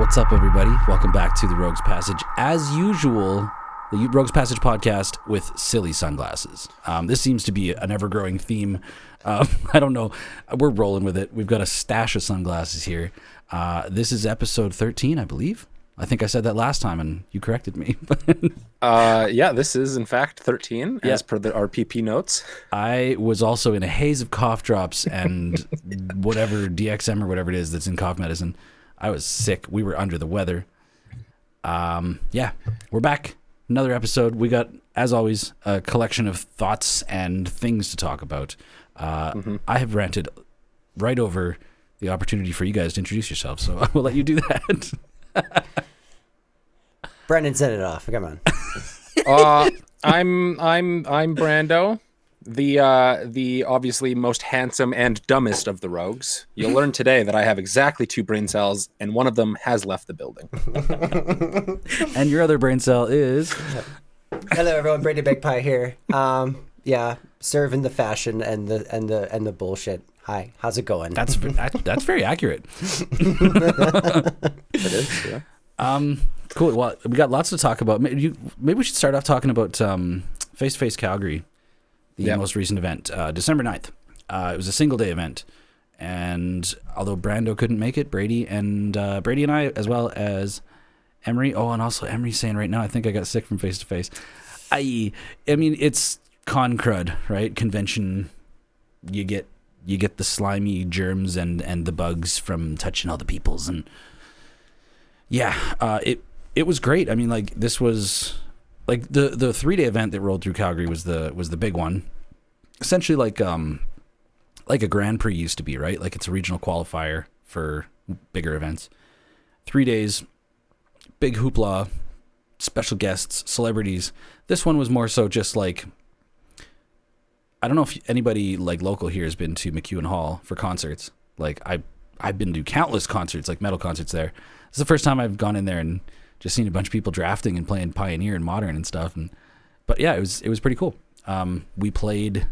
What's up, everybody? Welcome back to the Rogues Passage. As usual, the Rogues Passage podcast with silly sunglasses. This seems to be an ever-growing theme. I don't know. We're rolling with it. We've got a stash of sunglasses here. This is episode 13, I believe. I think I said that last time, and you corrected me. Yeah, this is, in fact, 13, as per the RPP notes. I was also in a haze of cough drops and whatever, DXM or whatever it is that's in cough medicine. I was sick. We were under the weather. Yeah, we're back. Another episode. We got, as always, a collection of thoughts and things to talk about. I have ranted right over the opportunity for you guys to introduce yourselves, so I will let you do that. Brendan, set it off. Come on. I'm Brando, the obviously most handsome and dumbest of the rogues. You'll learn today that I have exactly 2 brain cells, and one of them has left the building. And your other brain cell is... Hello, everyone. Brady Big Pie here. Yeah, serving the fashion and the bullshit. Hi, how's it going? That's very accurate. It is, yeah. Cool. Well, we got lots to talk about. Maybe we should start off talking about Face Calgary, the most recent event, December 9th. It was a single-day event, and although Brando couldn't make it, Brady and I, as well as Emery. Oh, and also Emery's saying right now, I think I got sick from Face to Face. I mean, it's con crud, right? Convention. You get the slimy germs and the bugs from touching other people's, and yeah, it was great. I mean, like, this was like the 3-day event that rolled through Calgary was the big one. Essentially like a Grand Prix used to be, right? Like, it's a regional qualifier for bigger events. 3 days, big hoopla, special guests, celebrities. This one was more so just like, I don't know if anybody like local here has been to McEwen Hall for concerts. Like, I've been to countless concerts, like metal concerts there. It's the first time I've gone in there and just seen a bunch of people drafting and playing Pioneer and Modern and stuff. But yeah, it was pretty cool. We played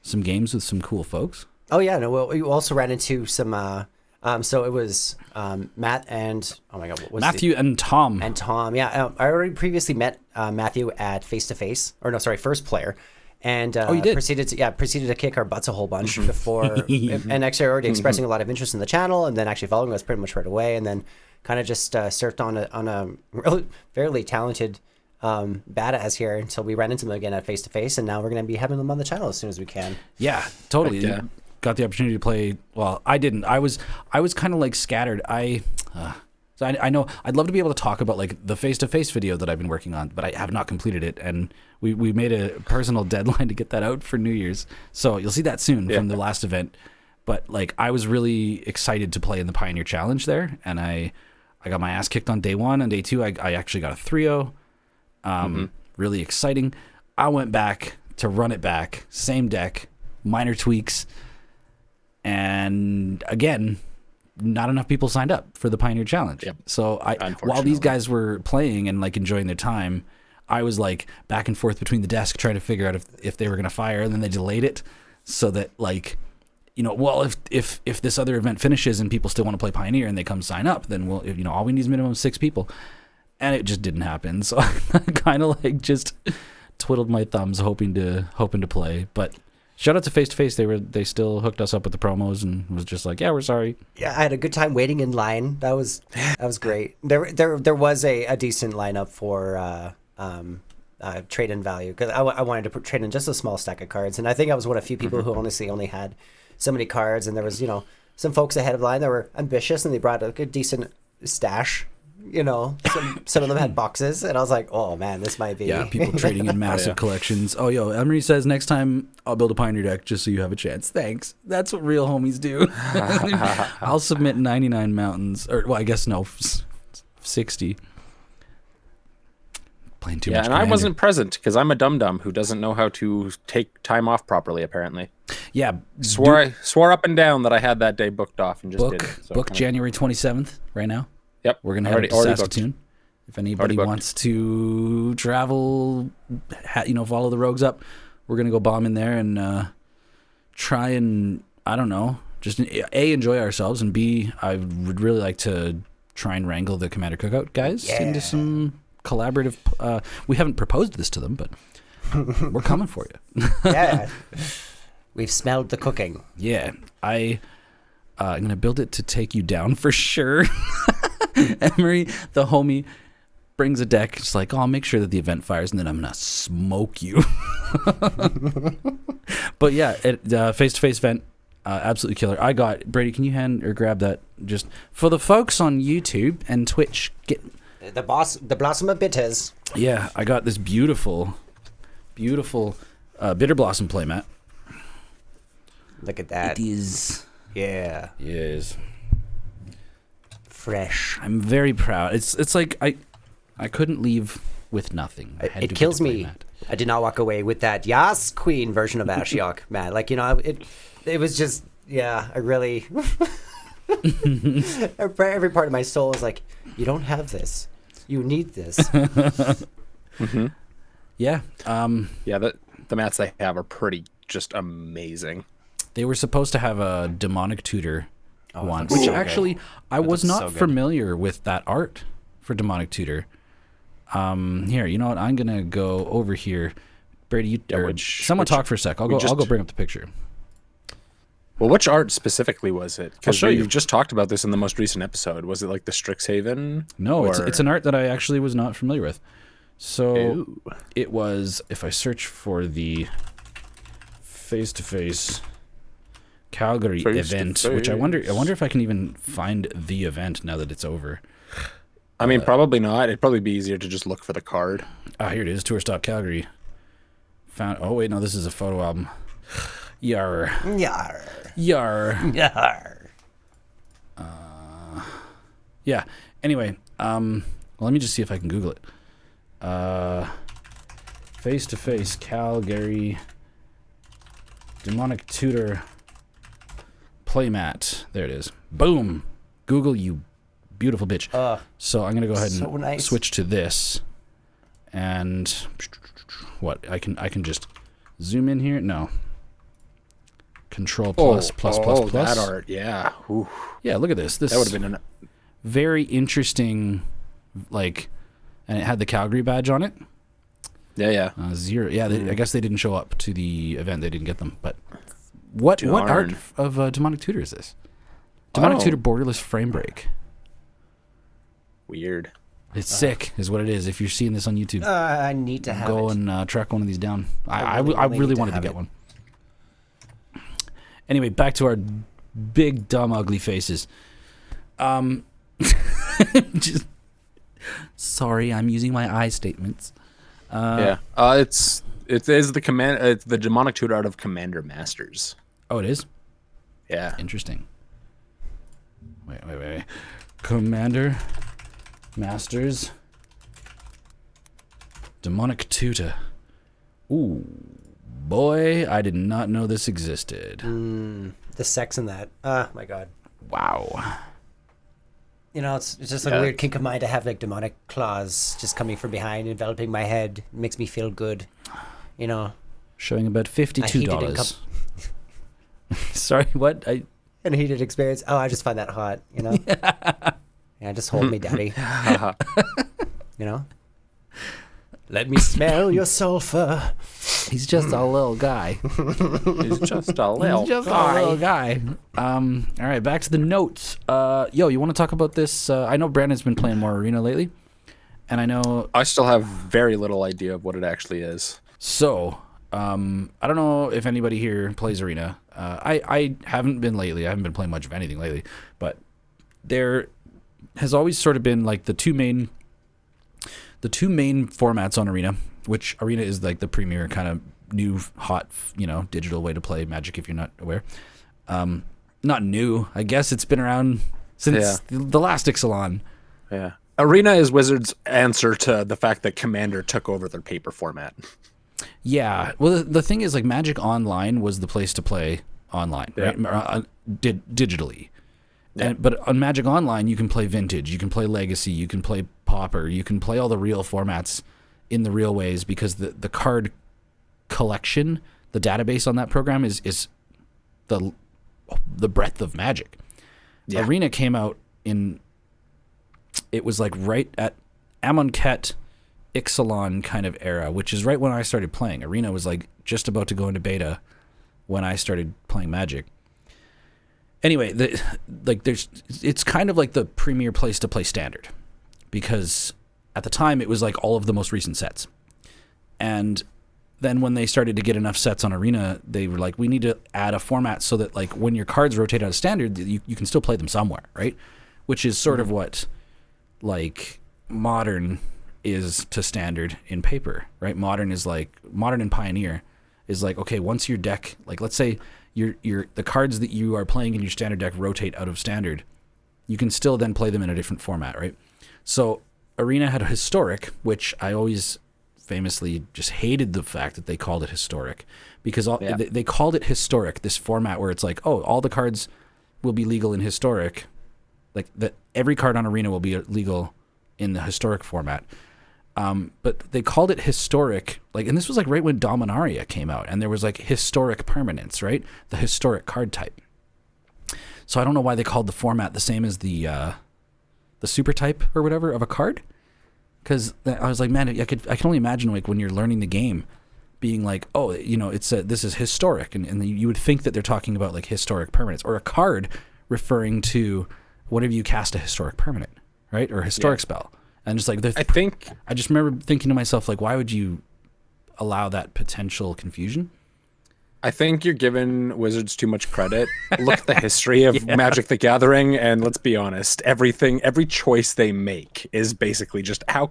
some games with some cool folks. Oh yeah, no. Well, we also ran into some. So it was Matt and Matthew and Tom. And Tom. Yeah, I already previously met Matthew at Face to Face, or no, sorry, First Player. And you did? proceeded to kick our butts a whole bunch before, and actually already expressing a lot of interest in the channel, and then actually following us pretty much right away, and then kind of just surfed on a really fairly talented badass here until we ran into them again at Face to Face, and now we're going to be having them on the channel as soon as we can. Yeah, totally. Yeah. Got the opportunity to play. Well, I didn't. I was kind of like scattered. So I know I'd love to be able to talk about like the face-to-face video that I've been working on, but I have not completed it, and we made a personal deadline to get that out for New Year's. So you'll see that soon from the last event. But like, I was really excited to play in the Pioneer Challenge there, and I got my ass kicked on day 1. On day 2, I actually got a 3-0. Really exciting. I went back to run it back, same deck, minor tweaks, and again, not enough people signed up for the Pioneer Challenge. Yep. So while these guys were playing and like enjoying their time, I was like back and forth between the desk trying to figure out if they were going to fire, and then they delayed it so that, like, you know, well, if this other event finishes and people still want to play Pioneer and they come sign up, then we'll, you know, all we need is minimum 6 people. And it just didn't happen. So I kind of like just twiddled my thumbs hoping to play, but shout out to Face to Face. They still hooked us up with the promos and was just like, yeah, we're sorry. Yeah, I had a good time waiting in line. That was great. There was a decent lineup for trade-in value, because I wanted to trade in just a small stack of cards, and I think I was one of a few people who honestly only had so many cards, and there was, you know, some folks ahead of line that were ambitious and they brought a good decent stash. You know, some of them had boxes, and I was like, oh man, this might be. Yeah, people trading in massive collections. Oh, yo, Emery says next time I'll build a Pioneer deck just so you have a chance. Thanks. That's what real homies do. I'll submit 99 mountains, or well, I guess no, 60. Playing too much. Yeah, and I wasn't present because I'm a dum-dum who doesn't know how to take time off properly, apparently. Yeah. Swore up and down that I had that day booked off and just did it. So book January 27th right now. Yep. We're going to head to Saskatoon. If anybody wants to travel, you know, follow the rogues up, we're going to go bomb in there and try and, I don't know, just A, enjoy ourselves, and B, I would really like to try and wrangle the Commander Cookout guys into some collaborative. We haven't proposed this to them, but we're coming for you. Yeah. We've smelled the cooking. Yeah, I'm gonna build it to take you down for sure. Emery, the homie, brings a deck. It's like, oh, I'll make sure that the event fires, and then I'm gonna smoke you. But yeah, face-to-face event, absolutely killer. I got Brady. Can you hand or grab that just for the folks on YouTube and Twitch? Get the Blossom of Bitters. Yeah, I got this beautiful Bitter Blossom playmat. Look at that. It is. Yeah. Yes. Fresh. I'm very proud. It's like I couldn't leave with nothing. I had It to kills get to me. playmat. I did not walk away with that Yas Queen version of Ashiok, man. Like, you know, it was just, yeah, I really every part of my soul was like, you don't have this. You need this. Mm-hmm. Yeah. Yeah, the mats they have are pretty just amazing. They were supposed to have a demonic tutor once, looks which so actually good. I was looks not so good. familiar with that art for demonic tutor. Here, you know what? I'm gonna go over here. Brady, someone talk for a sec. I'll go bring up the picture. Well, which art specifically was it? I'll Because show you. you just talked about this in the most recent episode. Was it like the Strixhaven? No, or- it's an art that I actually was not familiar with. So Ooh. it was, if I search for the face-to-face Calgary event, which I wonder if I can even find the event now that it's over. I mean, probably not. It'd probably be easier to just look for the card. Ah, here it is, Tour Stop Calgary. Found. Oh wait, no, this is a photo album. Yar. Yar. Yar. Yar. Yeah. Anyway, well, let me just see if I can Google it. Face-to-face Calgary demonic tutor playmat. There it is. Boom. Google, you beautiful bitch. So I'm gonna go ahead and so nice. switch to this. And what? I can just zoom in here. No. Control plus. That art, yeah. Ooh. Yeah, look at this. This That would have been very interesting, like, and it had the Calgary badge on it. Yeah. 0. Yeah, I guess they didn't show up to the event. They didn't get them. But what art of Demonic Tutor is this? Demonic Tutor Borderless Frame Break. Weird. It's sick, is what it is. If you're seeing this on YouTube, I need to have go it. and track one of these down. I really really need to wanted to have get it. one. Anyway, back to our big, dumb, ugly faces. Just sorry, I'm using my I statements. Yeah. It is the demonic tutor art of Commander Masters. Oh, it is? Yeah. Interesting. Wait. Commander Masters Demonic Tutor. Ooh, boy, I did not know this existed. The sex in that. Oh my god. Wow. You know, it's just a weird kink of mine to have like demonic claws just coming from behind, enveloping my head. It makes me feel good. You know. Showing about $52. heated Sorry, what? An heated experience. Oh, I just find that hot, you know? Yeah, just hold me, daddy. You know? Let me smell your sulfur. He's just a little guy. He's just a little guy. All right, back to the notes. Yo, you want to talk about this? I know Brandon's been playing more Arena lately, and I know. I still have very little idea of what it actually is. So, I don't know if anybody here plays Arena. I haven't been lately. I haven't been playing much of anything lately, but there has always sort of been like the two main formats on Arena, which Arena is like the premier kind of new, hot, digital way to play Magic if you're not aware. Not new. I guess it's been around since the last Ixalan. Yeah. Arena is Wizards' answer to the fact that Commander took over their paper format. Yeah. Well, the thing is, like, Magic Online was the place to play online, right? Digitally. Yeah. But on Magic Online, you can play Vintage, you can play Legacy, you can play Pauper, you can play all the real formats in the real ways because the card collection, the database on that program is the breadth of Magic. Yeah. Arena came out in it was like right at Amonkhet, Ixalan kind of era, which is right when I started playing. Arena was like just about to go into beta when I started playing Magic. Anyway, it's kind of like the premier place to play Standard, because at the time it was like all of the most recent sets. And then when they started to get enough sets on Arena, they were like, we need to add a format so that like when your cards rotate out of Standard, you can still play them somewhere, right? Which is sort of what like Modern is to Standard in paper, right? Modern and Pioneer is like, okay, once your deck, like let's say the cards that you are playing in your Standard deck rotate out of Standard, you can still then play them in a different format, right? So Arena had a Historic, which I always famously just hated the fact that they called it Historic, because they called it Historic, this format where it's like, oh, all the cards will be legal in Historic, like that every card on Arena will be legal in the Historic format. But they called it Historic, like, and this was like right when Dominaria came out, and there was like Historic Permanence, right? The Historic card type. So I don't know why they called the format the same as the super type or whatever of a card, because I was like, man, I can only imagine like when you're learning the game, being like, oh, you know, this is Historic, and you would think that they're talking about like Historic Permanence or a card referring to whenever you cast a Historic Permanent, right, or a Historic spell. And just like, I just remember thinking to myself, like, why would you allow that potential confusion? I think you're giving Wizards too much credit. Look at the history of Magic the Gathering, and let's be honest, every choice they make is basically just how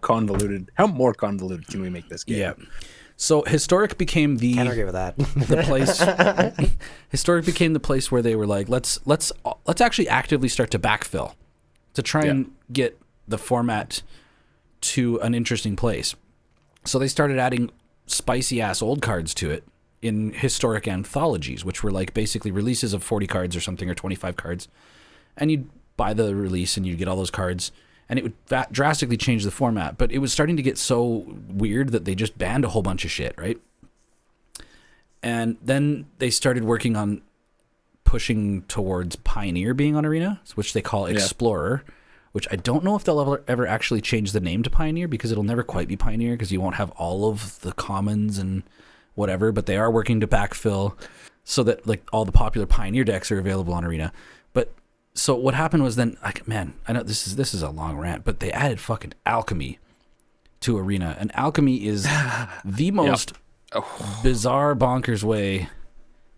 more convoluted can we make this game? Yeah. So Historic became Can't argue with that. the place. Historic became the place where they were like, let's actually actively start to backfill to try and get the format to an interesting place. So they started adding spicy ass old cards to it in Historic anthologies, which were like basically releases of 40 cards or something, or 25 cards. And you'd buy the release and you'd get all those cards, and it would drastically change the format. But it was starting to get so weird that they just banned a whole bunch of shit, right? And then they started working on pushing towards Pioneer being on Arena, which they call Explorer. Which I don't know if they'll ever actually change the name to Pioneer, because it'll never quite be Pioneer, because you won't have all of the commons and whatever, but they are working to backfill so that like all the popular Pioneer decks are available on Arena. But so what happened was then, like, man, I know this is a long rant, but they added fucking Alchemy to Arena, and Alchemy is the most bizarre, bonkers way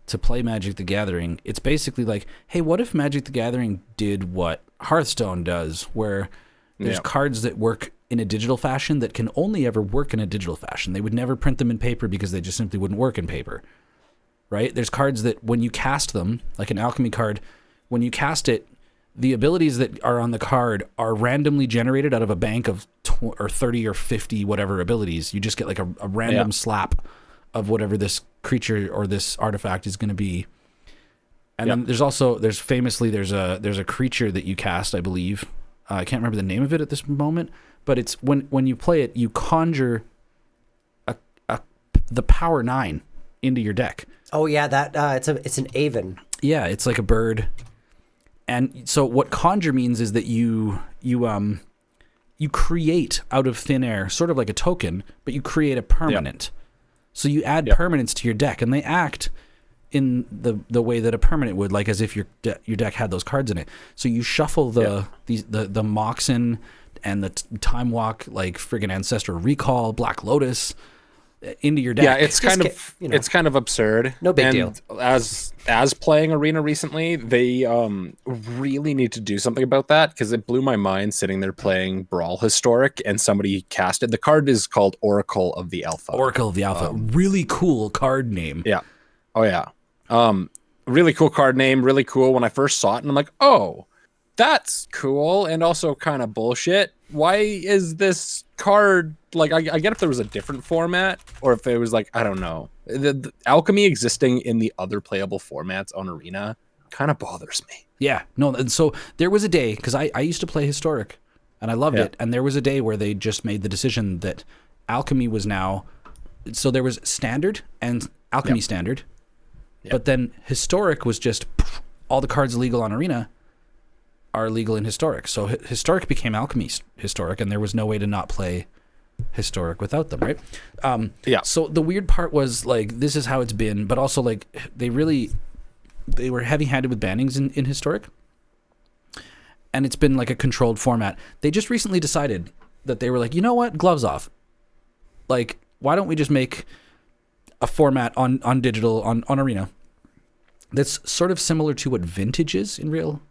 to play Magic the Gathering. It's basically like, hey, what if Magic the Gathering did what Hearthstone does, where there's cards that work in a digital fashion that can only ever work in a digital fashion. They would never print them in paper because they just simply wouldn't work in paper, right? There's cards that when you cast them, like an Alchemy card, when you cast it, the abilities that are on the card are randomly generated out of a bank of 30 or 50 whatever abilities. You just get like a random slap of whatever this creature or this artifact is going to be. And then there's a creature that you cast, I believe. I can't remember the name of it at this moment, but it's when you play it, you conjure the power 9 into your deck. Oh yeah, that it's an Aven. Yeah, it's like a bird. And so what conjure means is that you create out of thin air, sort of like a token, but you create a permanent. So you add permanents to your deck, and they act in the way that a permanent would, like as if your deck had those cards in it. So you shuffle the Moxen and the Time Walk, like friggin' Ancestral Recall, Black Lotus into your deck. Yeah, it's kind of absurd. No big deal. As playing Arena recently, they really need to do something about that, because it blew my mind sitting there playing Brawl Historic and somebody casted. The card is called Oracle of the Alpha. Oracle of the Alpha. Really cool card name. Yeah. Oh yeah. Really cool card name. Really cool. When I first saw it, and I'm like, oh, that's cool, and also kind of bullshit. Why is this card like? I get if there was a different format, or if it was like, I don't know. The Alchemy existing in the other playable formats on Arena kind of bothers me. Yeah, no. And so there was a day, because I used to play Historic, and I loved it. And there was a day where they just made the decision that Alchemy was now. So there was Standard and Alchemy Standard, but then Historic was just all the cards legal on Arena. are legal in Historic. So Historic became Alchemy Historic, and there was no way to not play Historic without them, right? Yeah. So the weird part was like this is how it's been, but also like they were heavy-handed with bannings in Historic, and it's been like a controlled format. They just recently decided that they were like, you know what, gloves off. Like, why don't we just make a format on digital on Arena that's sort of similar to what Vintage is in real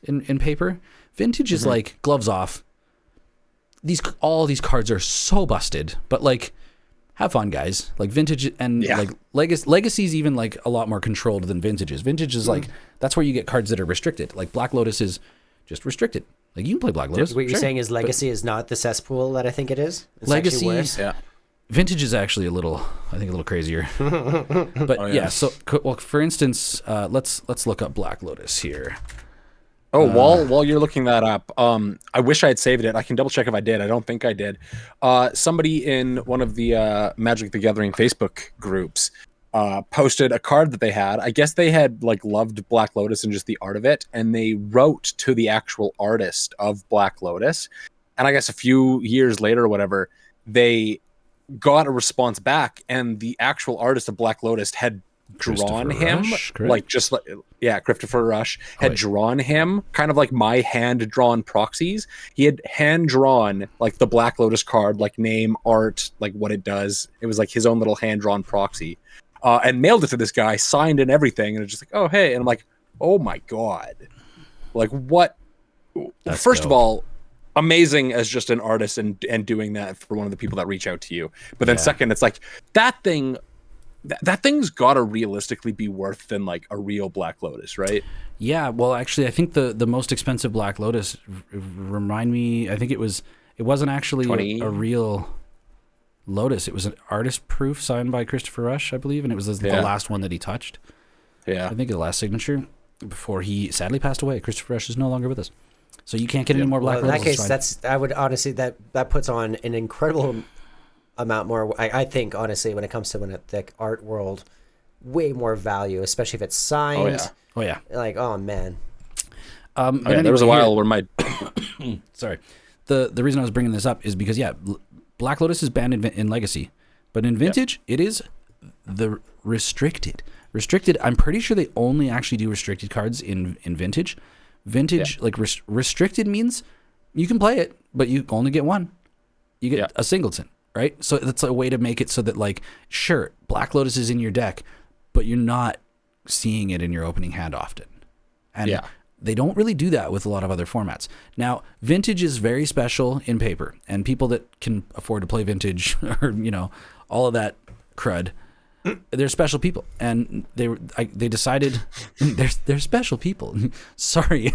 in paper. Vintage is like gloves off. All these cards are so busted, but like have fun, guys. Like Vintage and like Legacy is even like a lot more controlled than Vintage is. Vintage is like that's where you get cards that are restricted. Like Black Lotus is just restricted. Like you can play Black Lotus. What you're saying is Legacy is not the cesspool that I think it is. It's Legacy, actually worse. Yeah. Vintage is actually a little crazier. But yeah. So well, for instance, let's look up Black Lotus here. Oh, while you're looking that up, I wish I had saved it. I can double check if I did. I don't think I did. Somebody in one of the Magic the Gathering Facebook groups posted a card that they had. I guess they had like loved Black Lotus and just the art of it, and they wrote to the actual artist of Black Lotus. And I guess a few years later or whatever, they got a response back, and the actual artist of Black Lotus had drawn him Christopher Rush had drawn him kind of like my hand drawn proxies. He had hand drawn like the Black Lotus card, like name, art, like what it does. It was like his own little hand drawn proxy, and mailed it to this guy, signed and everything. And it's just like, oh hey, and I'm like, oh my god, like what? That's First dope. of all, amazing as just an artist and doing that for one of the people that reach out to you. But then second, it's like that thing's got to realistically be worth than like a real Black Lotus, right? Yeah, well, actually, I think the most expensive Black Lotus, remind me, I think it wasn't actually a real Lotus. It was an artist proof signed by Christopher Rush, I believe, and it was the last one that he touched. Yeah. I think the last signature before he sadly passed away. Christopher Rush is no longer with us. So you can't get any more Black In Lotus. that case, I would honestly, that puts on an incredible amount more, I think, honestly, when it comes to the art world, way more value, especially if it's signed. Oh yeah. Like, oh man. There was a while where my sorry, the reason I was bringing this up is because Black Lotus is banned in Legacy, but in Vintage it is the restricted. I'm pretty sure they only actually do restricted cards in Vintage. Vintage like restricted means you can play it, but you only get one. You get a singleton. Right? So that's a way to make it so that, like, sure, Black Lotus is in your deck, but you're not seeing it in your opening hand often. And they don't really do that with a lot of other formats. Now, Vintage is very special in paper, and people that can afford to play Vintage or, all of that crud, they're special people. And they decided they're special people. Sorry.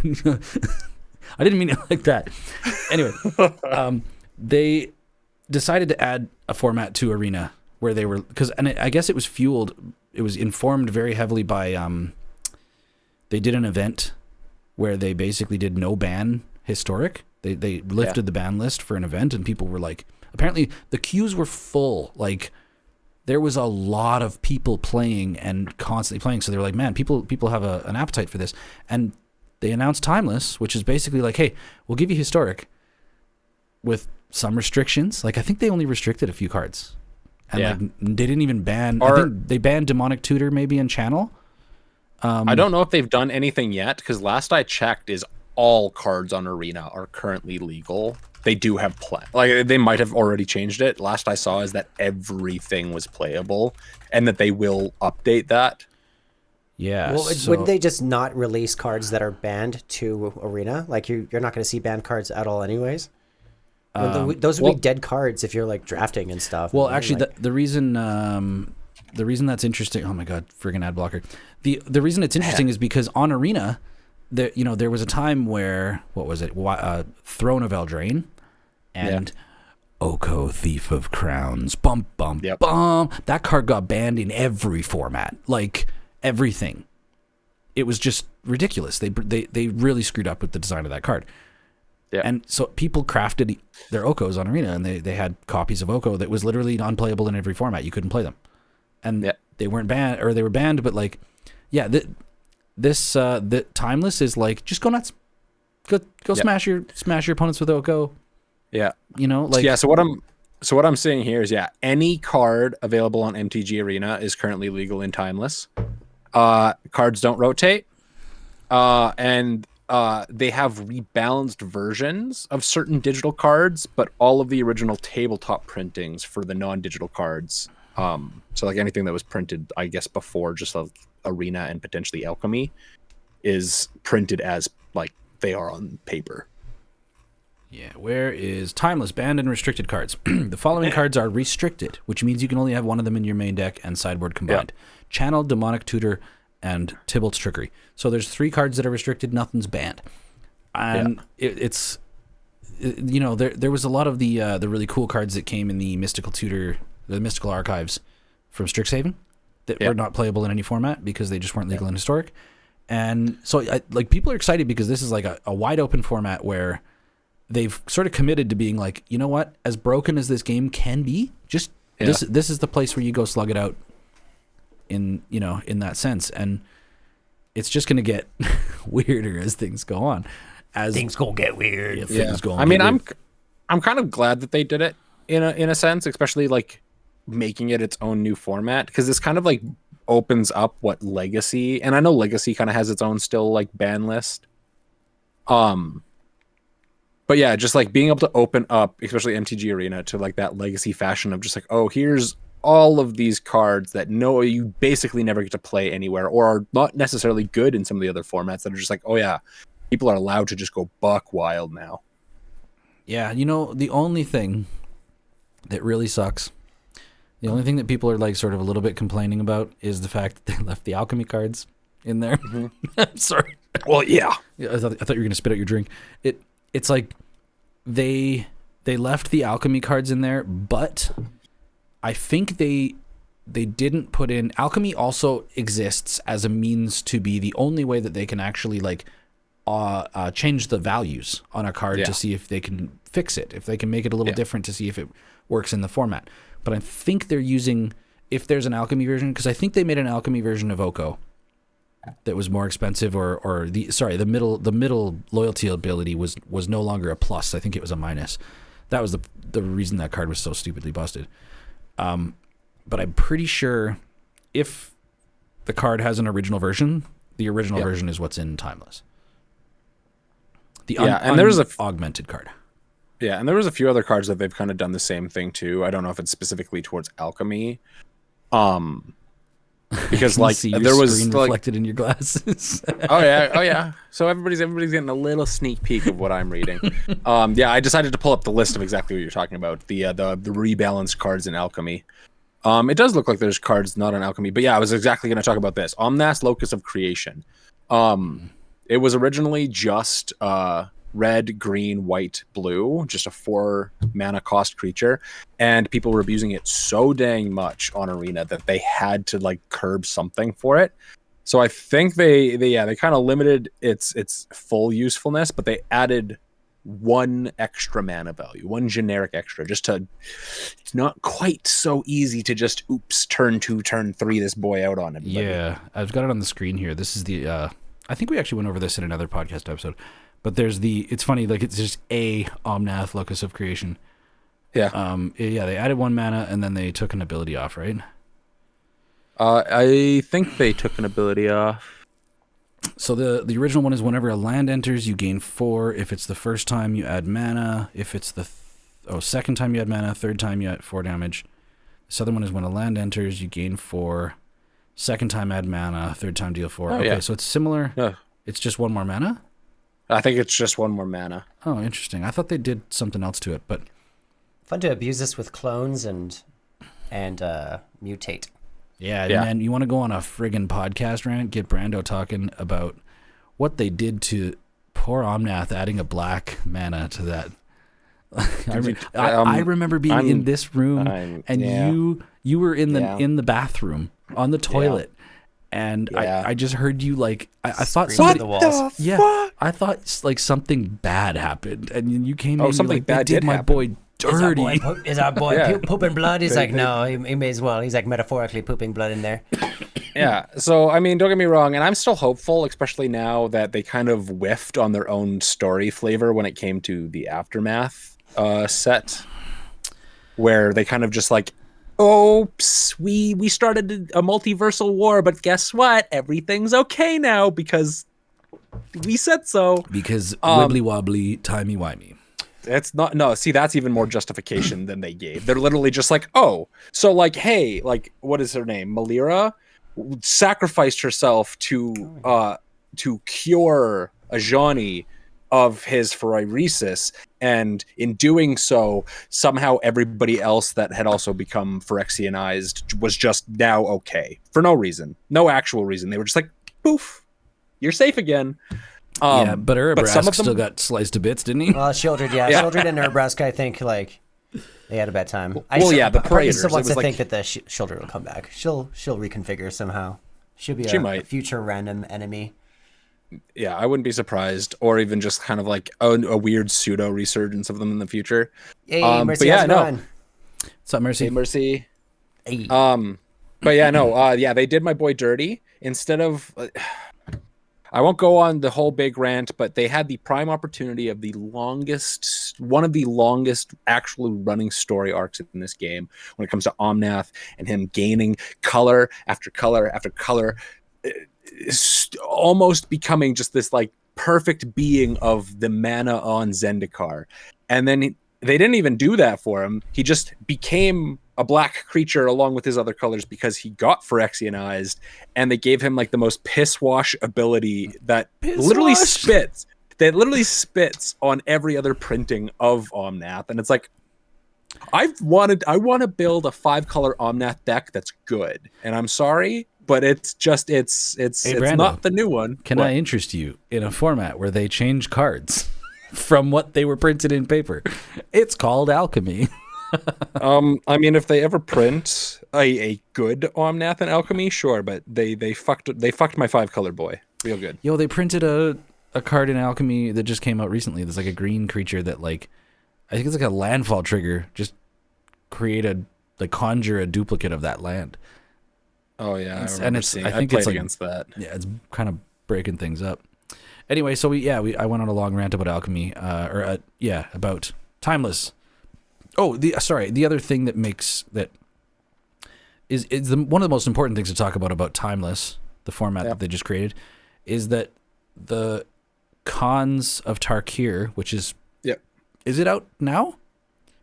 I didn't mean it like that. Anyway, they decided to add a format to Arena where they were I guess it was informed very heavily by they did an event where they basically did no ban Historic. They lifted the ban list for an event, and people were like, apparently the queues were full. Like there was a lot of people playing and constantly playing. So they were like, man, people have an appetite for this. And they announced Timeless, which is basically like, hey, we'll give you Historic with some restrictions. Like I think they only restricted a few cards, and like they didn't even ban. I think they banned Demonic Tutor maybe in Channel. I don't know if they've done anything yet, because last I checked is all cards on Arena are currently legal. They do have play. Like they might have already changed it. Last I saw is that everything was playable, and that they will update that. Yeah. Well, wouldn't they just not release cards that are banned to Arena? Like you're not going to see banned cards at all, anyways. Those would be dead cards if you're like drafting and stuff. Well, actually, the reason that's interesting. Oh my god, friggin' ad blocker. The reason it's interesting is because on Arena, there was a time where what was it? Throne of Eldraine and Oko, Thief of Crowns. Bum bum bum. That card got banned in every format, like everything. It was just ridiculous. They really screwed up with the design of that card. Yeah. And so people crafted their Okos on Arena, and they had copies of Oko that was literally unplayable in every format. You couldn't play them. And they weren't banned, or they were banned, but like, the Timeless is like, just go nuts. Go smash your opponents with Oko. Yeah. You know, like yeah. So what I'm saying here is, any card available on MTG Arena is currently legal in Timeless. Cards don't rotate, and they have rebalanced versions of certain digital cards, but all of the original tabletop printings for the non-digital cards, so like anything that was printed, I guess, before just like Arena and potentially Alchemy, is printed as like they are on paper. Yeah, where is Timeless banned and restricted cards? The following cards are restricted, which means you can only have one of them in your main deck and sideboard combined. Channel, Demonic Tutor, and Tybalt's Trickery. So there's 3 cards that are restricted, nothing's banned. And it's you know, there was a lot of the really cool cards that came in the Mystical Tutor, the Mystical Archives from Strixhaven that were not playable in any format because they just weren't legal in Historic. And so like people are excited because this is like a wide open format where they've sort of committed to being like, you know what, as broken as this game can be, just this is the place where you go slug it out in, you know, in that sense. And it's just going to get weirder as things go on. As things gonna get weird. Yeah, things go on. I mean, I'm kind of glad that they did it in a sense, especially like making it its own new format, because this kind of like opens up what Legacy, and I know Legacy kind of has its own still like ban list. But yeah, just like being able to open up, especially MTG Arena, to like that Legacy fashion of just like, oh, here's all of these cards that you basically never get to play anywhere, or are not necessarily good in some of the other formats, that are just like, oh yeah, people are allowed to just go buck wild now. Yeah, you know, the only thing that really sucks, the only thing that people are like sort of a little bit complaining about is the fact that they left the Alchemy cards in there. I'm sorry. Well, yeah. I thought you were going to spit out your drink. It's like they left the Alchemy cards in there, but I think they didn't put in... Alchemy also exists as a means to be the only way that they can actually like change the values on a card to see if they can fix it, if they can make it a little different to see if it works in the format. But I think they're using, if there's an Alchemy version, because I think they made an Alchemy version of Oko that was more expensive, or the middle loyalty ability was no longer a plus. I think it was a minus. That was the reason that card was so stupidly busted. But I'm pretty sure if the card has an original version, the original version is what's in Timeless. And there's a augmented card. Yeah, and there was a few other cards that they've kind of done the same thing too. I don't know if it's specifically towards Alchemy. Because like there was reflected in your glasses. oh yeah. So everybody's getting a little sneak peek of what I'm reading. I decided to pull up the list of exactly what you're talking about. The rebalanced cards in Alchemy. It does look like there's cards not in Alchemy, but yeah, I was exactly going to talk about this. Omnath, Locus of Creation. It was originally just red, green, white, blue, just a 4 mana cost creature, and people were abusing it so dang much on Arena that they had to like curb something for it. So I think they kind of limited its full usefulness, but they added 1 extra mana value, 1 generic extra, just to, it's not quite so easy to just turn 2, turn 3 this boy out on it. Yeah, I've got it on the screen here. This is the I think we actually went over this in another podcast episode. But there's it's funny, like it's just a Omnath, Locus of Creation. Yeah. They added 1 mana and then they took an ability off, right? I think they took an ability off. So the original one is whenever a land enters, you gain 4. If it's the first time, you add mana. If it's the second time you add mana, third time you add 4 damage. This other one is when a land enters, you gain 4. Second time add mana, third time deal 4. Okay, so it's similar. Yeah. It's just 1 more mana? I think it's just 1 more mana. Oh, interesting. I thought they did something else to it, but fun to abuse this with clones and mutate. Yeah, man, you want to go on a friggin' podcast rant, get Brando talking about what they did to poor Omnath, adding a black mana to that. I remember being in this room, and you were in the bathroom on the toilet. And I just heard you like I thought something. I thought like something bad happened, and you came in. Something like, bad did my happen. boy dirty. Is our boy pooping blood? He's like, no, he may as well. He's like metaphorically pooping blood in there. Yeah. So, I mean, don't get me wrong, and I'm still hopeful, especially now that they kind of whiffed on their own story flavor when it came to the Aftermath set, where they kind of just like, oops, we started a multiversal war, but guess what? Everything's okay now because we said so. Because wibbly wobbly, timey wimey. It's not, no, see, that's even more justification than they gave. They're literally just like, oh, so like, hey, like, what is her name? Malira sacrificed herself to cure Ajani of his phyresis, and in doing so, somehow everybody else that had also become Phyrexianized was just now okay for no reason, no actual reason. They were just like, poof, you're safe again. Yeah, but some Urabrask of them still got sliced to bits, didn't he? Well, Shieldred, Shieldred and Urabrask, I think, like, they had a bad time. The part of me Praetors. still wants It to was think that the Shieldred will come back. She'll reconfigure somehow. She'll be a future random enemy. Yeah, I wouldn't be surprised, or even just kind of like a weird pseudo resurgence of them in the future. Hey, Mercy, but yeah, how's it going? What's up, Mercy? Hey, Mercy. Hey. But yeah, no, they did my boy dirty. Instead of, I won't go on the whole big rant, but they had the prime opportunity of one of the longest actually running story arcs in this game when it comes to Omnath and him gaining color after color after color, almost becoming just this like perfect being of the mana on Zendikar. And then they didn't even do that for him. He just became a black creature along with his other colors because he got Phyrexianized, and they gave him like the most piss wash ability that literally spits on every other printing of Omnath. And it's like, I want to build a 5-color Omnath deck that's good. And I'm sorry, but it's just it's Brando, not the new one. Can I interest you in a format where they change cards from what they were printed in paper? It's called Alchemy. I mean, if they ever print a good Omnath and Alchemy, sure, but they fucked my 5-color boy real good. Yo, they printed a card in Alchemy that just came out recently. There's like a green creature that, like, I think it's like a landfall trigger. Just conjure a duplicate of that land. Oh yeah, I think played it's like, against that. Yeah, it's kind of breaking things up. Anyway, so I went on a long rant about Alchemy, about Timeless. Oh, the other thing that makes that is one of the most important things to talk about Timeless, the format that they just created, is that the Cons of Tarkir, which is it out now?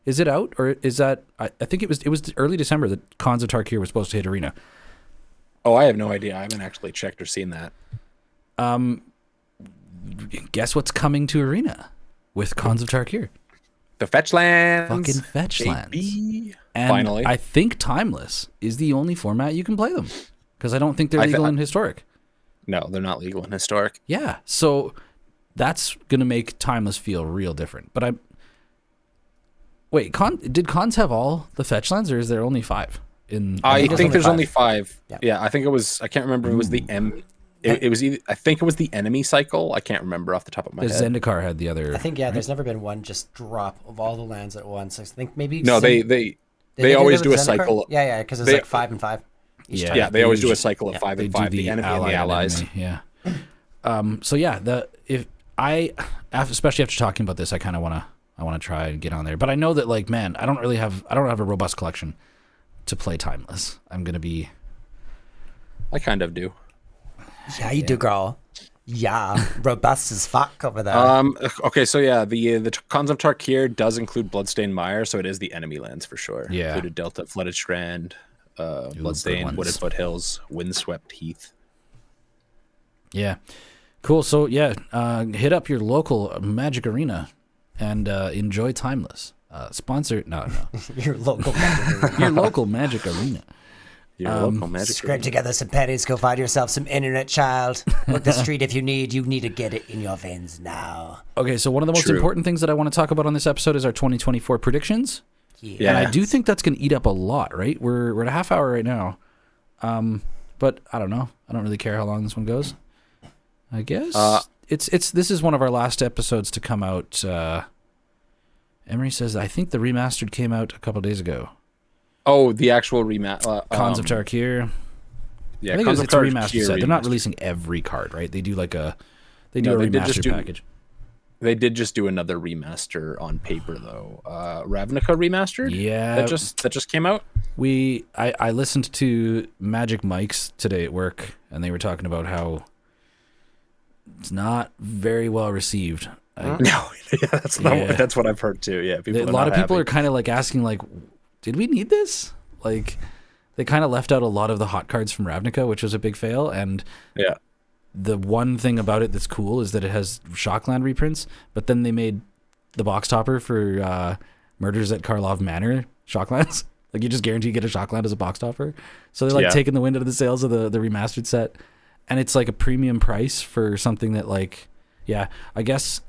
Is it out, or is that? I think it was early December that Cons of Tarkir was supposed to hit Arena. Oh, I have no idea. I haven't actually checked or seen that. Guess what's coming to Arena with Cons of Tarkir? The fetch lands. Fucking fetch lands. And finally. I think Timeless is the only format you can play them, because I don't think they're legal in Historic. No, they're not legal in Historic. Yeah, so that's going to make Timeless feel real different. But did Cons have all the fetch lands, or is there only 5? I think there's only 5. Yeah, I think it was, I can't remember, it was the it was either, I think it was the enemy cycle. I can't remember off the top of my head. Zendikar had the other. I think there's never been one just drop of all the lands at once. I think maybe no, they always do a cycle. Yeah, because it's like 5 and 5. Yeah, they always do a cycle of 5 and 5. The enemy and the allies. Yeah. So yeah, especially after talking about this, I kind of want to try and get on there. But I know that, like, man, I don't have a robust collection to play Timeless. I'm gonna be. I kind of do. Yeah, you do, girl. Yeah, robust as fuck over there. Okay, so yeah, the Cons of Tarkir does include Bloodstained Mire, so it is the enemy lands for sure. Yeah, included Delta, Flooded Strand, Bloodstained, Wooded Foothills, Windswept Heath. Yeah, cool. So yeah, hit up your local Magic Arena and enjoy Timeless. No. Your local Magic Arena. Your local Magic Arena. Your local Magic Scrape Arena. together some pennies, go find yourself some internet, child. Work the street if you need to get it in your veins now. Okay, so one of the most important things that I want to talk about on this episode is our 2024 predictions. Yeah. And I do think that's going to eat up a lot, right? We're at a half hour right now. But I don't know. I don't really care how long this one goes. I guess this is one of our last episodes to come out. Emery says, I think the remastered came out a couple days ago. Oh, the actual remaster. Cons of Tarkir. Yeah, I think it's a Concept art remastered here set. They're not remastered. releasing every card, right? They do like a No, a they did just remastered do- package. They did just do another remaster on paper though. Ravnica remastered. Yeah, that just came out. I listened to Magic Mike's today at work, and they were talking about how it's not very well received. No, yeah, that's what I've heard too. Yeah, A lot of people are kind of like asking, like, did we need this? Like, they kind of left out a lot of the hot cards from Ravnica, which was a big fail. And yeah, the one thing about it that's cool is that it has Shockland reprints, but then they made the box topper for Murders at Karlov Manor Shocklands. Like, you just guarantee you get a Shockland as a box topper. So they're like taking the wind out of the sails of the remastered set. And it's like a premium price for something that, like, yeah, I guess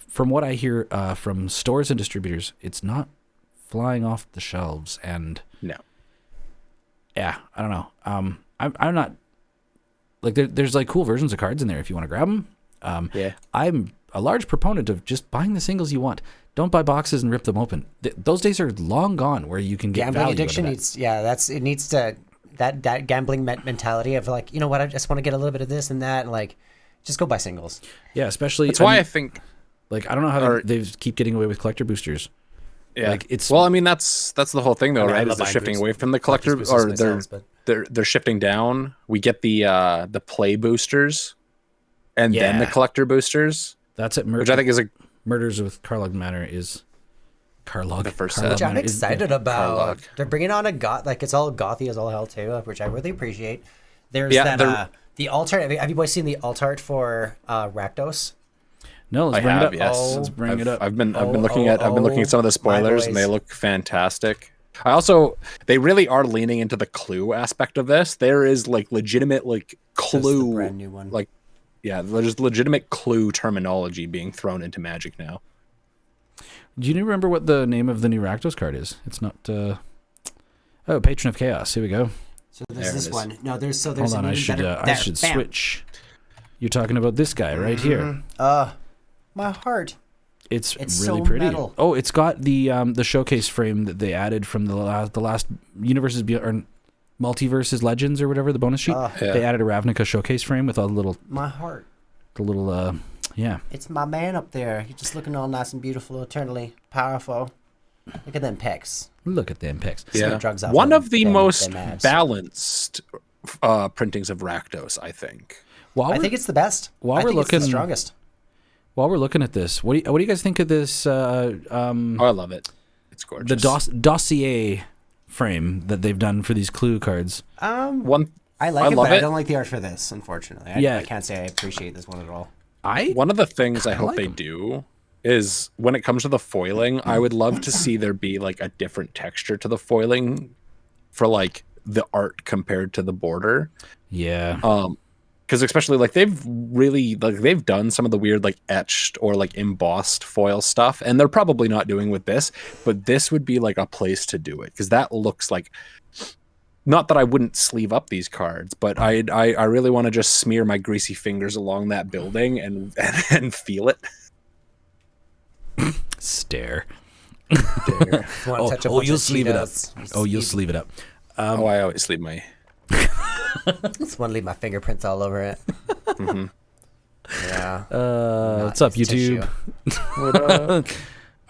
from what I hear from stores and distributors, it's not flying off the shelves. And no, yeah, I don't know. I'm not like there's like cool versions of cards in there if you want to grab them. yeah, I'm a large proponent of just buying the singles you want. Don't buy boxes and rip them open. Those days are long gone where you can get Gambling value addiction out of needs, it needs to, that gambling mentality of like, you know what, I just want to get a little bit of this and that, and like, just go buy singles. Yeah, especially that's why I think. Like, I don't know how they keep getting away with collector boosters. Yeah, like it's well, I mean that's the whole thing though, I mean, I right? love Is they're buying shifting boost- away from the collector, boosters or myself, but- they're shifting down. We get the play boosters, and then the collector boosters. That's it. Which I think is a Murders with Karlog Manor is Karlog. The first Karlog set. Which I'm Manor is- excited yeah. about. Karlog. They're bringing on a goth, like it's all gothy as all hell too, which I really appreciate. There's Yeah, that the alt art. Have you boys seen the alt art for Rakdos? No, let's I bring have, it up. yes. Let's bring it up. I've been looking at some of the spoilers, and they boys. look fantastic. They really are leaning into the clue aspect of this. There is like legitimate like clue, brand new one. like there's legitimate clue terminology being thrown into Magic now. Do you remember what the name of the new Rakdos card is? It's not. Patron of Chaos. Here we go. So There there's it this is. one. No, there's Hold an on, I even should better- I there, should bam. switch. You're talking about this guy right here. My heart. It's It's really so pretty. metal. Oh, it's got the showcase frame that they added from the last Universes or Multiverses Legends or whatever, the bonus sheet. Yeah. They added a Ravnica showcase frame with all the My heart. little yeah. It's my man up there. He's just looking all nice and beautiful, eternally powerful. Look at them pecs. Look at them pics. Smoke drugs off One them- of the them- most them abs. balanced printings of Rakdos, I think. I think it's the best. While I we're think it's the looking- strongest. While we're looking at this, what do you guys think of this Oh, I love it. It's gorgeous. the dossier frame that they've done for these clue cards? One I like it, love but I it. don't like the art for this, unfortunately. Yeah. I can't say I appreciate this one at all. One of the things I hope like they 'em. do is when it comes to the foiling, I would love to see there be like a different texture to the foiling for like the art compared to the border. Yeah. Because especially like they've done some of the weird like etched or like embossed foil stuff, and they're probably not doing with this, but this would be like a place to do it because that looks like. Not that I wouldn't sleeve up these cards, but I really want to just smear my greasy fingers along that building and feel it. Stare. Oh, You'll sleeve it up. Oh, you'll sleeve it up. I always sleeve my. Just want to leave my fingerprints all over it. Yeah. What's up, YouTube?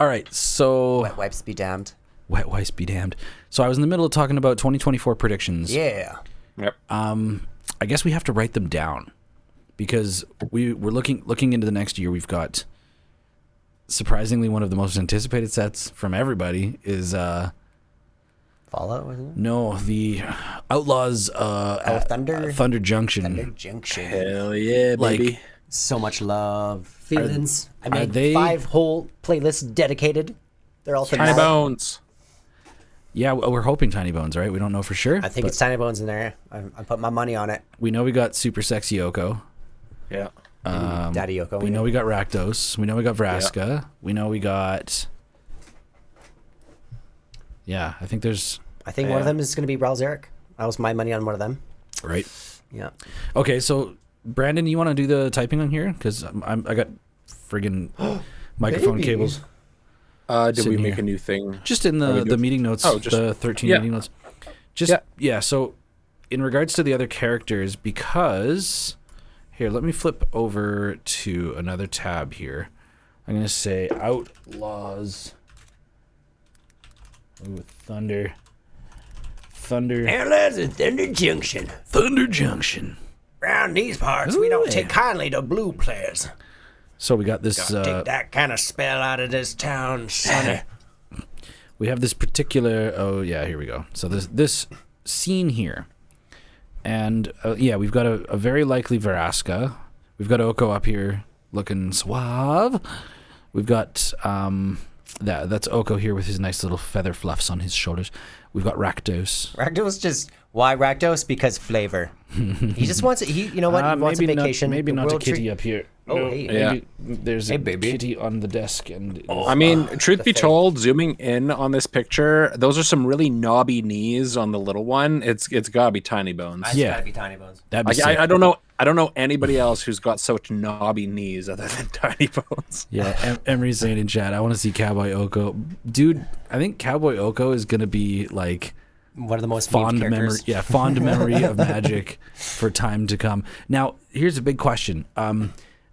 All right, so Wet wipes be damned. wet wipes be damned. So I was in the middle of talking about 2024 predictions. Yeah. Yep. I guess we have to write them down because we're looking into the next year. We've got surprisingly one of the most anticipated sets from everybody is Fallout, wasn't it? no, the Outlaws Thunder? Thunder Junction. Thunder Junction. Hell yeah, Like, baby. So much love. Feelings. I made they- 5 whole playlists dedicated. They're all Tiny thematic. Bones. Yeah, we're hoping Tiny Bones, right? We don't know for sure. I think but it's Tiny Bones in there. I put my money on it. we know we got Super Sexy Oko. Yeah. Daddy Yoko. We know we got Rakdos. We know we got Vraska. We know we got. Yeah, I think there's. I think one of them is going to be Raul Zarek. That was my money on one of them. Right. Yeah. Okay, so Brandon, you want to do the typing on here? Because I got friggin' microphone Baby. cables. Did we Sitting make here. a new thing? Just in Are we the doing- meeting notes, Oh, just- the 13 yeah. meeting notes. Just, yeah, so in regards to the other characters, because here, let me flip over to another tab here. I'm gonna say Outlaws. Ooh, Thunder. Outlaws of Thunder Junction. Thunder Junction. Around these parts, we don't take kindly to blue players. So we got this. Take that kind of spell out of this town, sonny. We have this particular. Oh yeah, here we go. So this scene here, and yeah, we've got a very likely Veraska. We've got Oko up here looking suave. We've got that's Oko here with his nice little feather fluffs on his shoulders. We've got Rakdos. Why Rakdos? Because flavor. He just wants it. You know what? He wants a vacation. Maybe not a kitty up here. Oh, no, hey. Yeah. There's a baby. kitty on the desk, and I mean, truth be told, zooming in on this picture, those are some really knobby knees on the little one. It's gotta be Tiny Bones. It's gotta be Tiny Bones. that'd be sick. I don't know. I don't know anybody else who's got such knobby knees other than Tiny Bones. Yeah, Emery's saying in chat, I want to see Cowboy Oko. Dude, I think Cowboy Oko is gonna be like One of the most fond memed memory. characters. Yeah, fond memory of Magic for time to come. Now, here's a big question.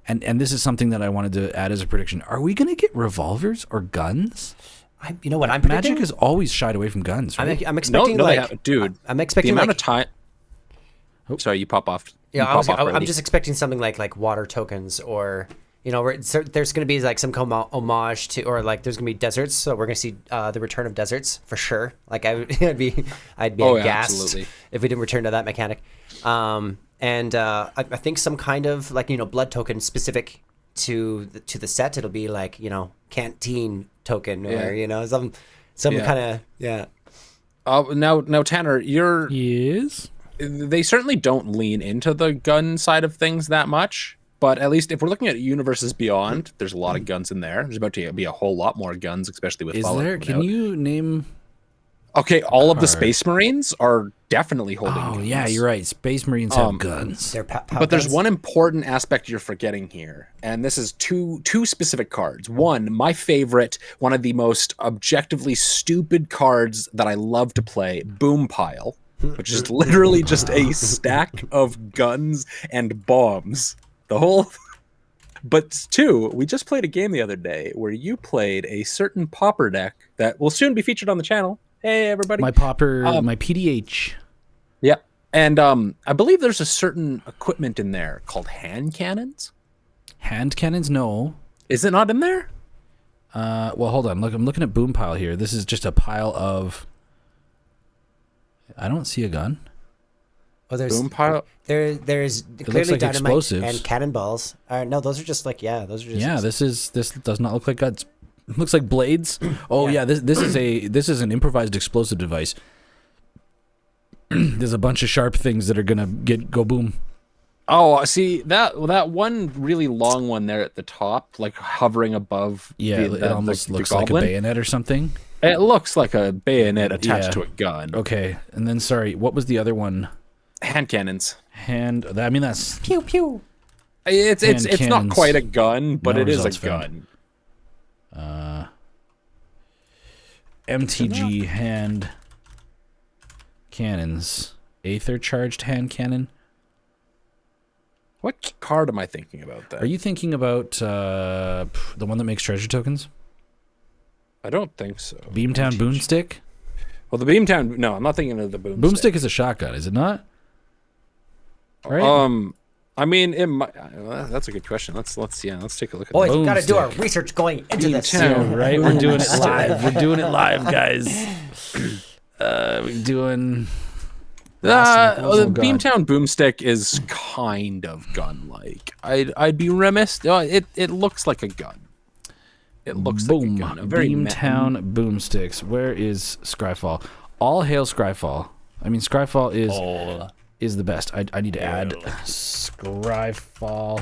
And this is something that I wanted to add as a prediction. Are we gonna get revolvers or guns? You know what I'm predicting? Magic has always shied away from guns, right? I'm expecting dude. I'm expecting the amount like, of time. Sorry, you pop off. Yeah, You pop off I'm early. just expecting something like water tokens, or there's going to be like some homage to, or like there's going to be deserts, so we're going to see the return of deserts for sure. Like I'd be aghast absolutely. if we didn't return to that mechanic. I think some kind of like blood token specific to the set. It'll be like canteen token or some kind of Now Tanner, Yes. they certainly don't lean into the gun side of things that much, but at least if we're looking at Universes Beyond, there's a lot of guns in there. There's about to be a whole lot more guns, especially with Is Fallout there? coming Can out. you name? Okay, all of the Space Marines are definitely holding Oh guns. yeah, you're right. Space Marines have guns. their But there's one important aspect you're forgetting here, and this is two specific cards. One, my favorite, one of the most objectively stupid cards that I love to play, Boom Pile, which is literally just a stack of guns and bombs. The whole. But two, we just played a game the other day where you played a certain popper deck that will soon be featured on the channel. Hey everybody! My popper, my PDH. Yeah. And I believe there's a certain equipment in there called hand cannons. Hand cannons? No. Is it not in there? Well, hold on. Look, I'm looking at Boom Pile here. This is just a pile of. I don't see a gun. Oh, there's Boom pile. There's looks clearly like dynamite explosives. and cannonballs. No, those are just like those are just Yeah, this does not look like guns. It looks like blades. Oh yeah, this is an improvised explosive device. There's a bunch of sharp things that are gonna go boom. Oh, see that one really long one there at the top, like hovering above. Yeah, it almost looks like a bayonet or something. It looks like a bayonet attached Yeah. to a gun. Okay, and then sorry, what was the other one? Hand cannons. I mean that's pew pew. It's Hand not cannons. quite a gun, but No it is a results found. gun. MTG hand cannons. Aether charged hand cannon. What card am I thinking about then? Are you thinking about the one that makes treasure tokens? I don't think so. Beamtown Boomstick? Well, the Beamtown. No, I'm not thinking of the Boomstick. Boomstick is a shotgun, is it not? Right? I mean, it might, that's a good question. Let's take a look at Boys, that. we got to do our Boomstick. research going into this. Beamtown. Right, we're doing it live. We're doing it live, guys. We're doing. The God. Beamtown Boomstick is kind of gun-like. I'd be remiss. It looks like a gun. It looks Boom. like a gun. A very Beamtown Boomsticks. Where is Scryfall? All hail Scryfall. I mean, Scryfall is the best. I need to add Scryfall.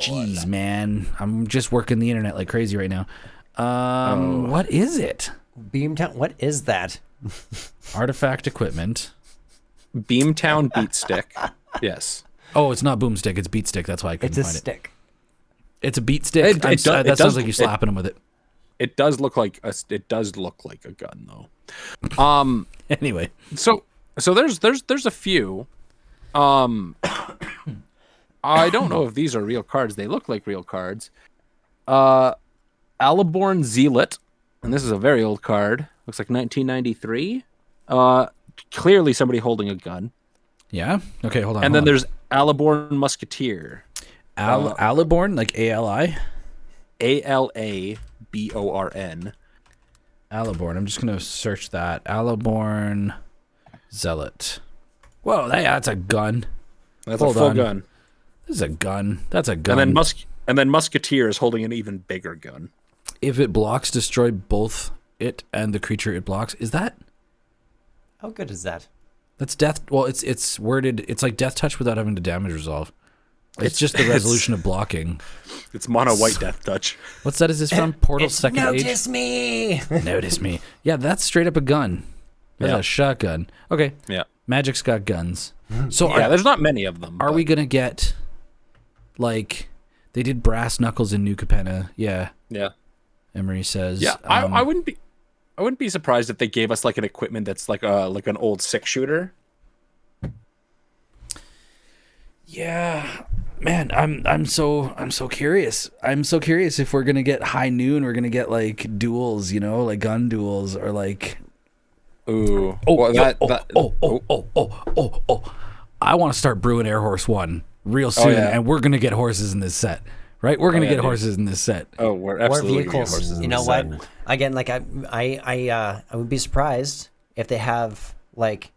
Jeez, man. I'm just working the internet like crazy right now. What is it? Beamtown. What is that? Artifact equipment. Beamtown Beatstick. Yes. Oh, it's not Boomstick. It's Beatstick. That's why I couldn't It's a find it. stick. It's a beat stick. It That does sounds like you're it- slapping him with it. It does look like a gun though. Anyway, So So there's a few. I don't know if these are real cards. They look like real cards. Alaborn Zealot, and this is a very old card. Looks like 1993. Clearly somebody holding a gun. Yeah. Okay, hold on. And then there's Alaborn Musketeer. Alaborn, like ALI? Alaborn. Alaborn. I'm just gonna search that. Alaborn Zealot. Whoa, that's a gun. That's a full gun. This is a gun. That's a gun. And then Musketeer is holding an even bigger gun. If it blocks, destroy both it and the creature it blocks. Is that? How good is that? That's death. Well, it's worded. It's like death touch without having to damage resolve. It's just the resolution of blocking. It's mono white death touch. What set is this from? Portal Second Age. Notice me. Notice me. Yeah, that's straight up a gun. That's a shotgun. Okay. Yeah. Magic's got guns. So there's not many of them. Are we gonna get like they did brass knuckles in New Capenna? Yeah. Yeah. Emery says. Yeah. I wouldn't be surprised if they gave us like an equipment that's like an old 6-shooter. Yeah. Man, I'm so curious. I'm so curious if we're gonna get high noon, we're gonna get like duels, like gun duels or like. Ooh. I want to start brewing Air Horse 1 real soon, and we're gonna get horses in this set, right? We're gonna get horses in this set. Oh, we're absolutely gonna get horses in this set. You know what? Again, like I would be surprised if they have like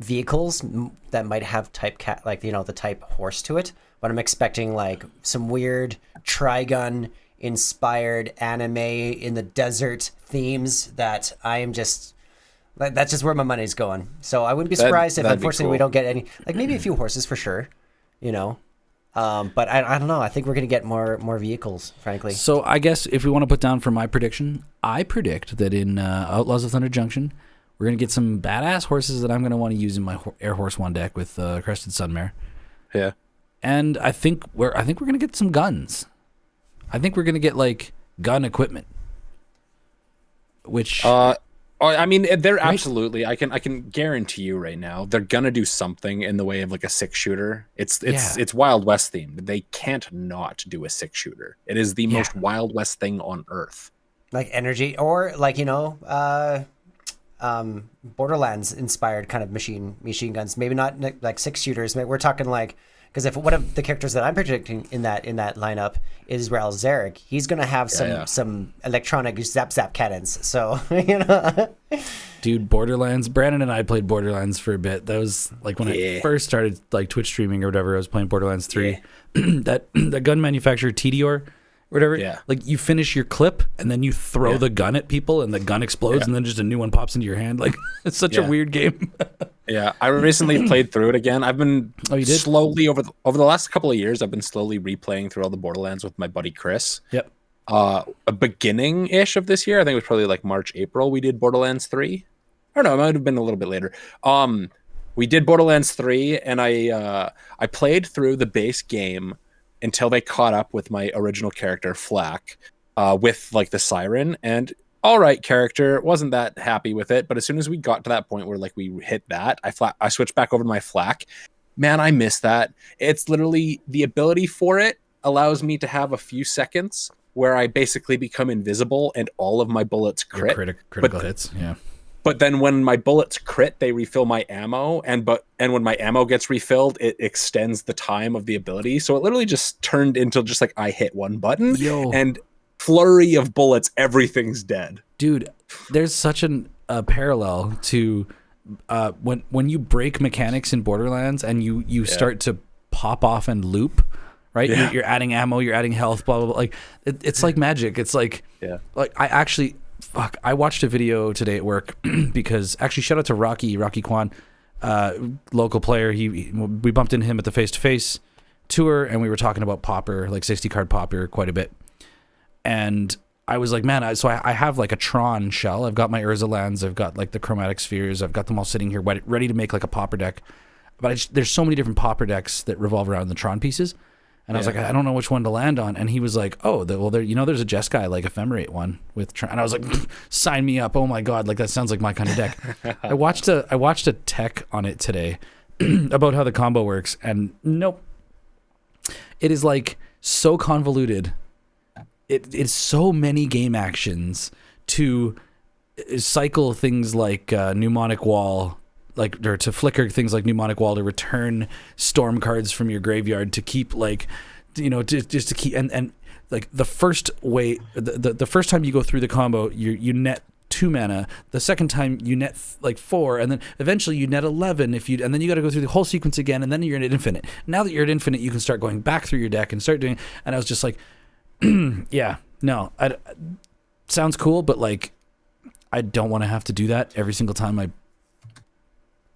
vehicles that might have type the type horse to it, but I'm expecting like some weird Trigun inspired anime in the desert themes that I am just. That's just where my money's going. So I wouldn't be surprised if, unfortunately, we don't get any. Like maybe a few horses for sure, But I don't know. I think we're gonna get more vehicles, frankly. So I guess if we want to put down for my prediction, I predict that in Outlaws of Thunder Junction, we're gonna get some badass horses that I'm gonna want to use in my Air Horse 1 deck with Crested Sunmare. Yeah. And I think we're gonna get some guns. I think we're gonna get like gun equipment, which. I mean, they're absolutely. I can guarantee you right now, they're gonna do something in the way of like a 6-shooter. It's Wild West themed. They can't not do a 6-shooter. It is the most Wild West thing on earth. Like energy, or like Borderlands inspired kind of machine guns. Maybe not like 6-shooters. We're talking like. Because if one of the characters that I'm predicting in that lineup is Rael Zarek, he's gonna have some electronic zap cannons. So Dude, Borderlands. Brandon and I played Borderlands for a bit. That was like when I first started like Twitch streaming or whatever. I was playing Borderlands 3. that gun manufacturer TDR. Whatever. Yeah. Like you finish your clip and then you throw the gun at people and the gun explodes and then just a new one pops into your hand. Like it's such a weird game. I recently played through it again. I've been slowly over the last couple of years. I've been slowly replaying through all the Borderlands with my buddy Chris. Yep. A beginning-ish of this year, I think it was probably like March, April. We did Borderlands 3. I don't know. It might have been a little bit later. We did Borderlands 3, and I played through the base game until they caught up with my original character Flack with like the siren, and all right, character wasn't that happy with it, but as soon as we got to that point where like we hit that, I switched back over to my Flack. Man, I miss that. It's literally the ability for it allows me to have a few seconds where I basically become invisible and all of my bullets crit. Critical hits, yeah. But then when my bullets crit, they refill my ammo, and when my ammo gets refilled, it extends the time of the ability. So it literally just turned into just like I hit one button and flurry of bullets, everything's dead. Dude, there's such a parallel to when you break mechanics in Borderlands and you start to pop off and loop, right? Yeah. You're adding ammo, you're adding health, blah blah blah. Like it's like magic. It's like I watched a video today at work because actually shout out to Rocky Kwan, local player. We bumped into him at the face-to-face tour and we were talking about Pauper, like 60 card Pauper quite a bit. And I was like, man, I have like a Tron shell. I've got my Urza lands. I've got like the chromatic spheres. I've got them all sitting here ready to make like a Pauper deck. But there's so many different Pauper decks that revolve around the Tron pieces. And I was like, I don't know which one to land on. And he was like, oh, there's a Jeskai, like Ephemerate one with, and I was like, sign me up. Oh my God. Like that sounds like my kind of deck. I watched a tech on it today about how the combo works, and nope. It is like so convoluted. It's so many game actions to cycle things like Mnemonic Wall, or to flicker things like Mnemonic Wall, to return storm cards from your graveyard, to keep just to keep, and like the first way, the first time you go through the combo, you net 2 mana. The second time you net 4, and then eventually you net 11 and then you got to go through the whole sequence again, and then you're at infinite. Now that you're at infinite, you can start going back through your deck and start doing. And I was just like, yeah, no, sounds cool, but like, I don't want to have to do that every single time I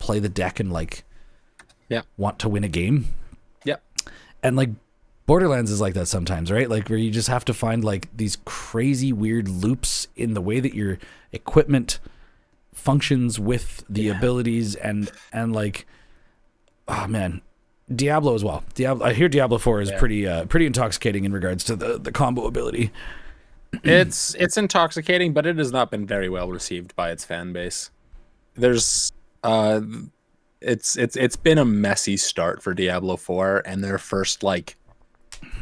play the deck and want to win a game. Yep. And like Borderlands is like that sometimes, right? Like where you just have to find like these crazy weird loops in the way that your equipment functions with the abilities, and like, oh man, Diablo as well. I hear Diablo 4 is pretty intoxicating in regards to the combo ability. It's intoxicating, but it has not been very well received by its fan base. There's it's been a messy start for Diablo 4, and their first, like,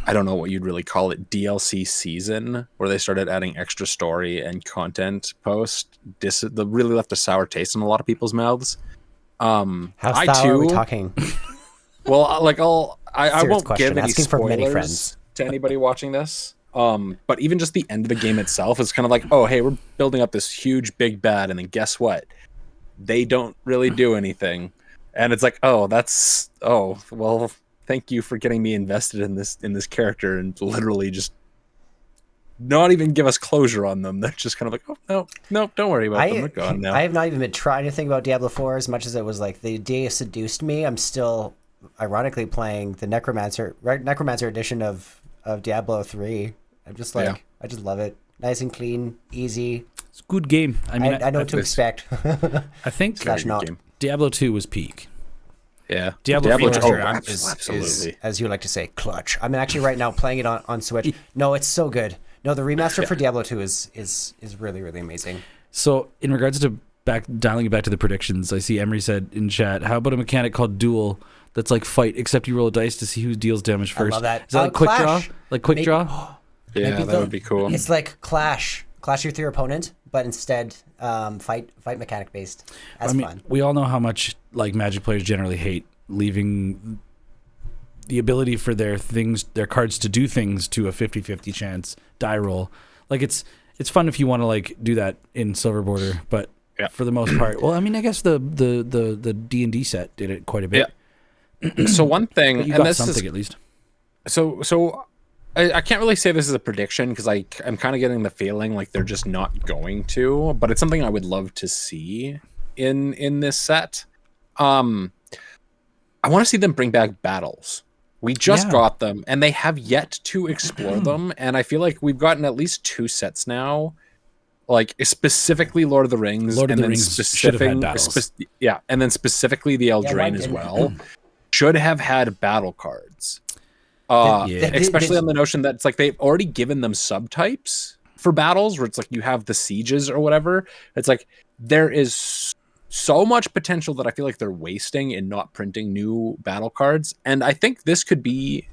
I don't know what you'd really call it, DLC season, where they started adding extra story and content post, really left a sour taste in a lot of people's mouths. How sour are we talking? Well, like, I won't question. give any Asking for many spoilers friends. to anybody watching this. But even just the end of the game itself is kind of like, oh, hey, we're building up this huge big bad, and then guess what? They don't really do anything. And it's like, well, thank you for getting me invested in this character, and literally just not even give us closure on them. They're just kind of like, oh, no, don't worry about them. They're gone now. I have not even been trying to think about Diablo 4 as much as it was like the day seduced me. I'm still ironically playing the Necromancer edition of Diablo 3. I'm just like, I just love it. Nice and clean, easy. It's a good game. I mean, I know what to expect. I think Diablo 2 was peak. Yeah. Diablo 2 absolutely. As you like to say, clutch. I'm actually right now playing it on Switch. No, it's so good. No, the remaster for Diablo 2 is really, really amazing. So in regards to dialing it back to the predictions, I see Emery said in chat, how about a mechanic called Duel that's like Fight, except you roll a dice to see who deals damage first? I love that. Is that like quick draw? Like quick draw? Yeah, that would be cool. It's like Clash with your opponent, but instead fight mechanic based. That's fun. We all know how much like Magic players generally hate leaving the ability for their cards to do things to a 50-50 chance die roll. Like it's fun if you want to like do that in Silver Border, but for the most part, well, I mean, I guess the D&D set did it quite a bit. Yeah. So one thing, but you got something at least. So I can't really say this is a prediction because I'm kind of getting the feeling like they're just not going to, but it's something I would love to see in this set. I want to see them bring back battles. We just got them, and they have yet to explore them, and I feel like we've gotten at least 2 sets now, like specifically Lord of the Rings, and then should have had battles. And then specifically the Eldraine as well should have had battle cards. Especially on the notion that it's like they've already given them subtypes for battles, where it's like you have the sieges or whatever. It's like there is so much potential that I feel like they're wasting in not printing new battle cards. And I think this could be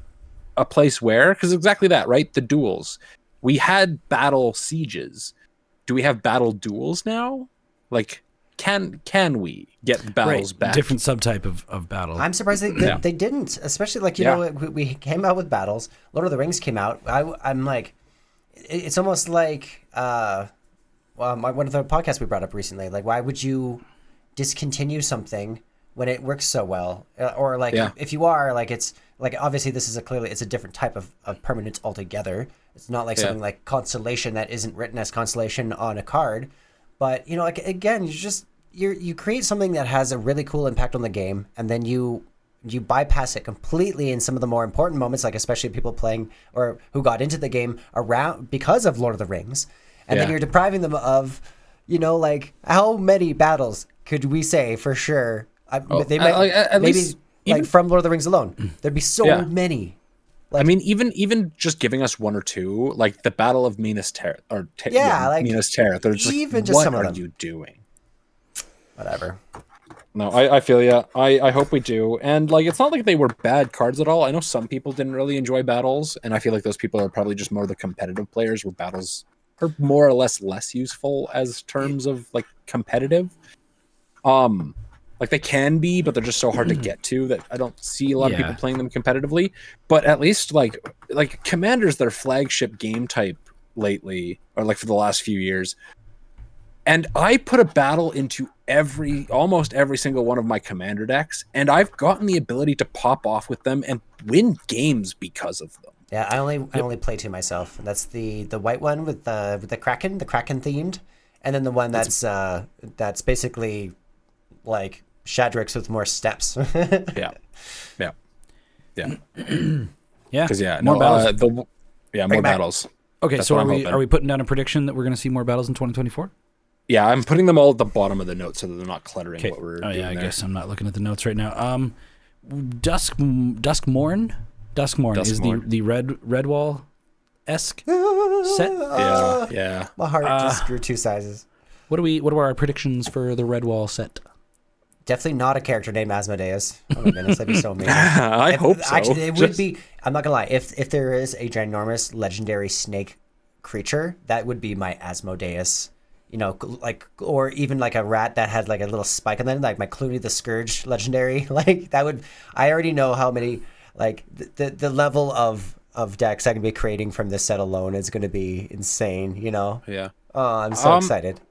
a place where, because exactly that, right? The duels. We had battle sieges. Do we have battle duels now? Like, can we get battles back? Different subtype of battle. I'm surprised they didn't, especially like, you know, we came out with battles. Lord of the Rings came out. I'm like, it's almost like one of the podcasts we brought up recently. Like, why would you discontinue something when it works so well? Or like, if you are, like, it's like, obviously this is it's a different type of permanence altogether. It's not like something like Constellation that isn't written as Constellation on a card. But, you know, like, again, you create something that has a really cool impact on the game, and then you bypass it completely in some of the more important moments, like especially people playing or who got into the game around because of Lord of the Rings, and then you're depriving them of, you know, like, how many battles could we say for sure? They might maybe even from Lord of the Rings alone, there'd be so many. I mean, even just giving us one or two, like the Battle of Minas Tirith, or Minas Tirith. They're just even like, just what some of are them. you doing? Whatever. No, I feel ya. I hope we do. And like, it's not like they were bad cards at all. I know some people didn't really enjoy battles, and I feel like those people are probably just more the competitive players, where battles are more or less useful as terms of like competitive. Like they can be, but they're just so hard to get to that I don't see a lot of people playing them competitively. But at least like Commander's their flagship game type lately, or like for the last few years. And I put a battle into almost every single one of my Commander decks, and I've gotten the ability to pop off with them and win games because of them. Yeah, I only play two myself. That's the white one with the Kraken themed, and then the one that's basically like Shadrix with more steps. Yeah. Because More battles. More battles. Okay, That's so what I'm are we putting down a prediction that we're going to see more battles in 2024? Yeah, I'm putting them all at the bottom of the notes so that they're not cluttering what we're doing. I guess I'm not looking at the notes right now. Duskmorn is the red wall esque set. Yeah. My heart just grew 2 sizes. What are our predictions for the red wall set? Definitely not a character named Asmodeus. Oh my goodness, that'd be so amazing. I hope so. Actually, it would be. I'm not gonna lie. If there is a ginormous legendary snake creature, that would be my Asmodeus. You know, like, or even like a rat that had like a little spike on them, like my Clooney the Scourge legendary. Like that would. I already know how many. Like the level of decks I can be creating from this set alone is going to be insane. You know. Yeah. Oh, I'm so excited.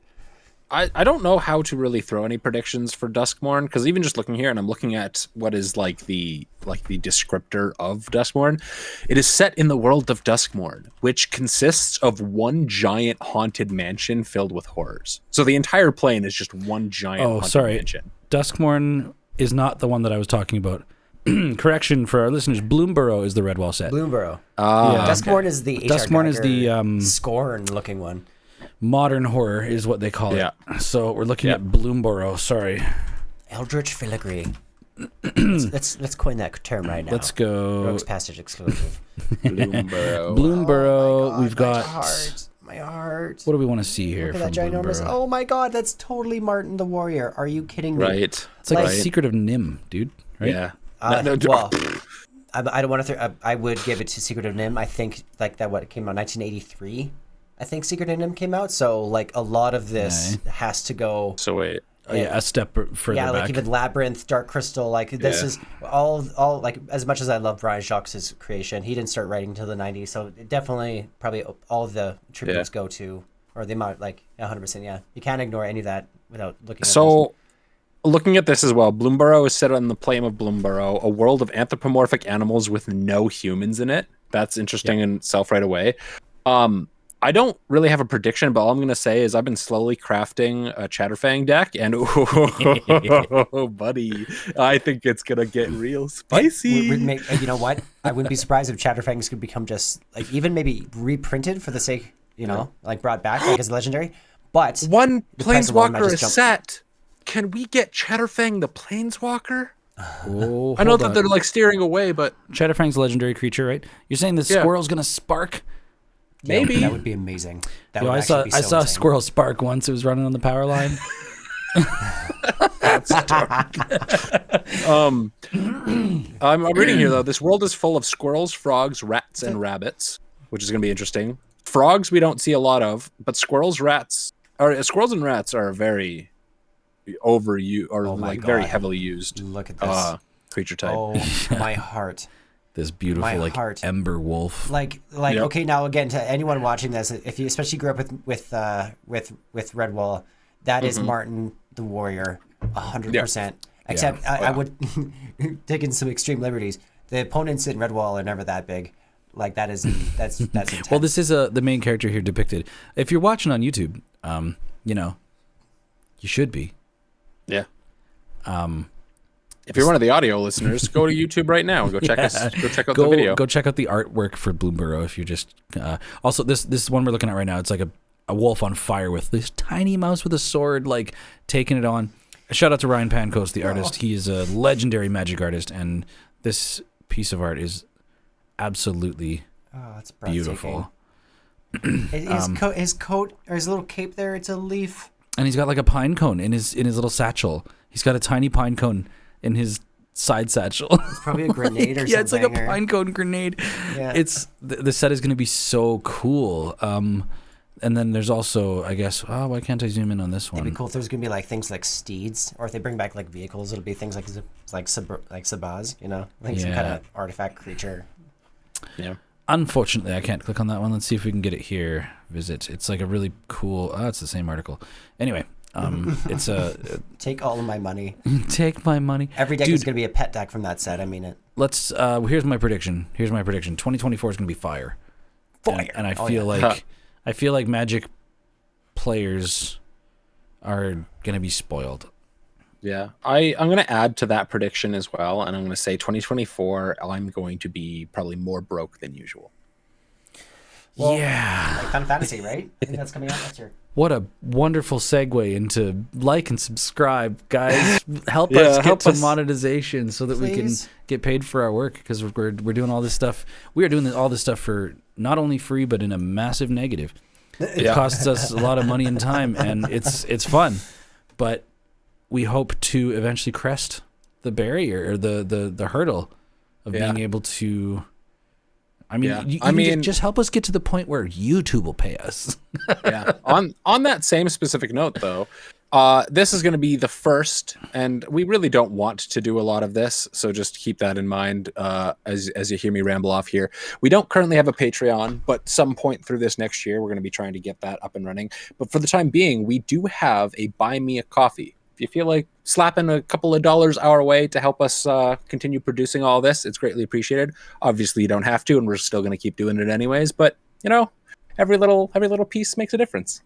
I don't know how to really throw any predictions for Duskmorn, because even just looking here, and I'm looking at what is like the descriptor of Duskmorn, it is set in the world of Duskmorn, which consists of one giant haunted mansion filled with horrors. So the entire plane is just one giant haunted mansion. Duskmorn is not the one that I was talking about. Correction for our listeners: Bloomborough is the red wall set. Bloomborough. Yeah. Duskmorn is the Duskmorn is the Scorn looking one. Modern horror is what they call it. So we're looking at Bloomborough. Sorry, Eldritch Filigree. let's coin that term right now. Let's go. Rogue's Passage exclusive. Bloomborough. Oh my God, We've got my heart. What do we want to see here? Look at from that ginormous. Bloomborough? Oh my God, that's totally Martin the Warrior. Are you kidding me? Right. It's like Secret of Nim, dude. Right? Yeah. Well, I don't want to. I would give it to Secret of Nim. I think like that. What it came out 1983. I think Secret of Nim came out. So like a lot of this has to go. So wait. A step further back. Yeah, like even Labyrinth, Dark Crystal, like this is all like as much as I love Brian Jacques' creation, he didn't start writing until the 90s, so it definitely probably all of the tributes go to, or the amount, like 100%, yeah. You can't ignore any of that without looking at So, looking at this as well, Bloomborough is set on the plane of Bloomborough, a world of anthropomorphic animals with no humans in it. That's interesting in itself right away. I don't really have a prediction, but all I'm going to say is I've been slowly crafting a Chatterfang deck, and oh, buddy, I think it's going to get real spicy. You know what? I wouldn't be surprised if Chatterfangs could become just, like, even maybe reprinted for the sake, you know, like brought back like as legendary. But one Planeswalker is set. Can we get Chatterfang the Planeswalker? Oh, I know that they're like steering away, but Chatterfang's a legendary creature, right? You're saying the squirrel's going to spark? Maybe that would be amazing. That would I saw a squirrel spark once. It was running on the power line. That's dark. I'm reading here though. This world is full of squirrels, frogs, rats, and rabbits, which is going to be interesting. Frogs we don't see a lot of, but squirrels and rats are very overused, or very heavily used. Look at this creature type. Oh my heart. This beautiful ember wolf. Okay, now again, to anyone watching this, if you especially grew up with Redwall, that is Martin the Warrior, 100%. Except I would take in some extreme liberties. The opponents in Redwall are never that big. Like that's intense. Well, this is the main character here depicted. If you're watching on YouTube, you know, you should be. Yeah. If you're one of the audio listeners, go to YouTube right now. Go check us. Go check out the video. Go check out the artwork for Bloomborough. If you're just also this one we're looking at right now. It's like a wolf on fire with this tiny mouse with a sword, like taking it on. Shout out to Ryan Pankos, the artist. He is a legendary magic artist, and this piece of art is absolutely Oh, it's breathtaking. beautiful. His coat or his little cape there, it's a leaf. And he's got like a pine cone in his little satchel. He's got a tiny pine cone in his side satchel. It's probably a grenade or something. Yeah, it's like a pine cone grenade. Yeah. It's the set is going to be so cool. And then there's also, I guess, why can't I zoom in on this one? It'd be cool if there's gonna be like things like steeds, or if they bring back like vehicles, it'll be things like Sabaz, you know, like some kind of artifact creature. Yeah. Unfortunately, I can't click on that one. Let's see if we can get it here. Visit. It's like a really cool. Oh, it's the same article. Anyway, it's a Take all of my money. take my money. Every deck is gonna be a pet deck from that set. I mean it. Let's. Here's my prediction. 2024 is gonna be fire. And I feel like I feel like Magic players are gonna be spoiled. Yeah, I'm going to add to that prediction as well, and I'm going to say 2024, I'm going to be probably more broke than usual. Well, yeah. Like Final Fantasy, right? I think that's coming out next year. What a wonderful segue into like and subscribe, guys. Help us get to monetization so that we can get paid for our work, because we're doing all this stuff. We are doing all this stuff for not only free, but in a massive negative. It costs us a lot of money and time, and it's fun, but we hope to eventually crest the barrier or the hurdle of being able to. I mean, just help us get to the point where YouTube will pay us. Yeah. On that same specific note, though, this is going to be the first, and we really don't want to do a lot of this, so just keep that in mind as you hear me ramble off here. We don't currently have a Patreon, but some point through this next year, we're going to be trying to get that up and running. But for the time being, we do have a Buy Me a Coffee. If you feel like slapping a couple of dollars our way to help us continue producing all this, it's greatly appreciated. Obviously, you don't have to, and we're still going to keep doing it anyways. But you know, every little piece makes a difference.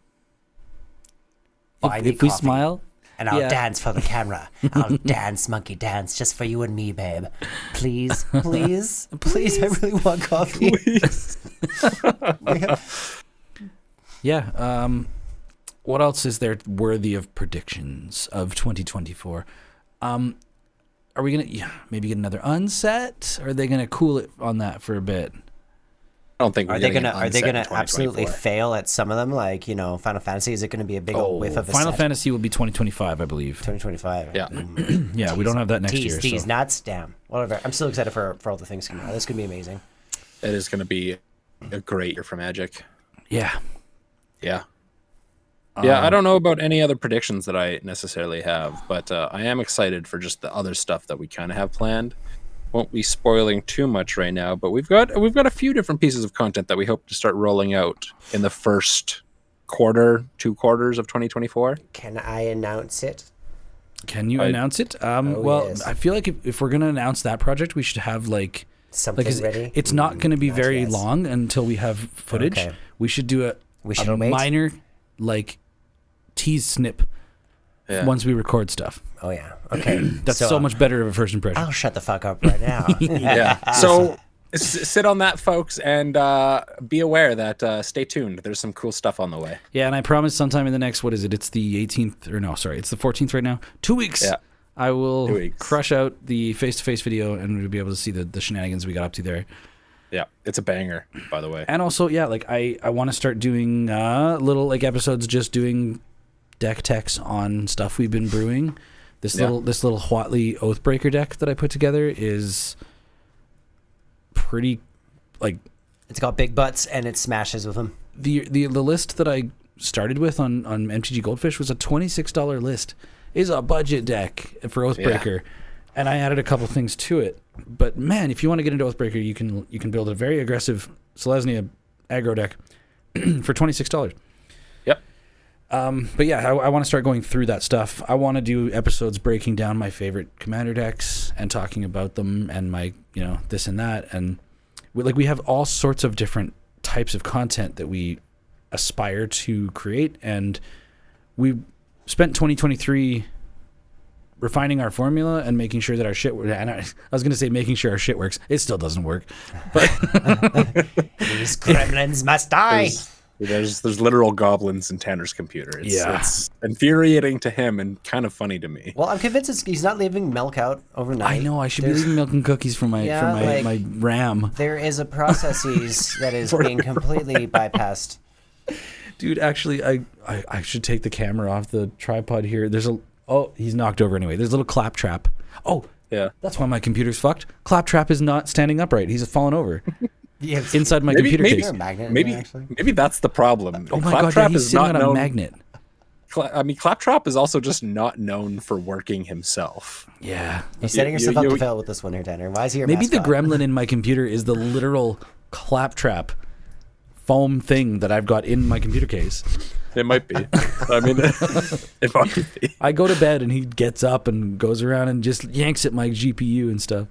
If we smile, and I'll dance for the camera. I'll dance, monkey dance, just for you and me, babe. Please, please, please. I really want coffee. Please. Yeah. What else is there worthy of predictions of 2024? Are we gonna maybe get another unset? Or are they gonna cool it on that for a bit? I don't think. Are they gonna absolutely fail at some of them? Like, you know, Final Fantasy, is it gonna be a big old whiff of a Final set? Fantasy will be 2025, I believe. 2025. Yeah. Yeah, we don't have that next year. Tease, So. nuts, damn. Whatever. I'm still excited for all the things coming out. This could be amazing. It is going to be a great year for Magic. Yeah. Yeah. Yeah, I don't know about any other predictions that I necessarily have, but I am excited for just the other stuff that we kind of have planned. Won't be spoiling too much right now, but we've got a few different pieces of content that we hope to start rolling out in the first two quarters of 2024. Can I announce it? Can you announce it? Well, yes. I feel like if we're gonna announce that project, we should have like Something ready? It's not going to be very yes. long until we have footage. Okay. We should do a wait. minor like tease snip once we record stuff. Oh yeah. Okay. That's so much better of a first impression. I'll shut the fuck up right now. Yeah. So sit on that, folks, and be aware that stay tuned. There's some cool stuff on the way. Yeah, and I promise sometime in the next, what is it? It's the 18th, or no, sorry, it's the 14th right now. 2 weeks. Yeah. I will crush out the face-to-face video, and we'll be able to see the shenanigans we got up to there. Yeah, it's a banger, by the way. And also, yeah, like I want to start doing little like episodes, just doing deck techs on stuff we've been brewing. This little Huatley Oathbreaker deck that I put together is pretty like it's got big butts and it smashes with them. The list that I started with on MTG Goldfish was a $26 list. Is a budget deck for Oathbreaker, and I added a couple things to it. But man, if you want to get into Oathbreaker, you can build a very aggressive Selesnya aggro deck for $26. Yep. But yeah, I want to start going through that stuff. I want to do episodes breaking down my favorite commander decks and talking about them and my this and that, and we have all sorts of different types of content that we aspire to create, and we spent 2023 refining our formula and making sure that our shit works. And I was going to say making sure our shit works. It still doesn't work. But these gremlins must die. There's literal goblins in Tanner's computer. It's infuriating to him and kind of funny to me. Well, I'm convinced he's not leaving milk out overnight. I know. I should be leaving milk and cookies for my my RAM. There is a processes that is being completely bypassed. Dude, actually, I should take the camera off the tripod here. He's knocked over anyway. There's a little claptrap. Oh, yeah. That's why my computer's fucked. Claptrap is not standing upright. He's fallen over. Inside my computer case. Maybe that's the problem. Oh my god, yeah, he's sitting on a magnet. I mean, Claptrap is also just not known for working himself. Yeah. You're setting yourself up to fail with this one here, Tanner. Why is he your Maybe mascot? the gremlin in my computer is the literal Claptrap foam thing that I've got in my computer case. It might be. I mean, it might be. I go to bed and he gets up and goes around and just yanks at my GPU and stuff.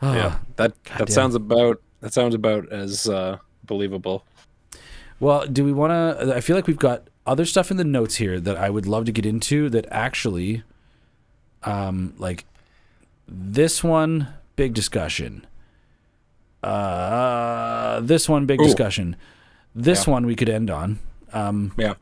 Oh, yeah, that sounds about as believable. Well, do we want to? I feel like we've got other stuff in the notes here that I would love to get into. That actually, like this one, big discussion. This one, big discussion. This one we could end on. Yeah.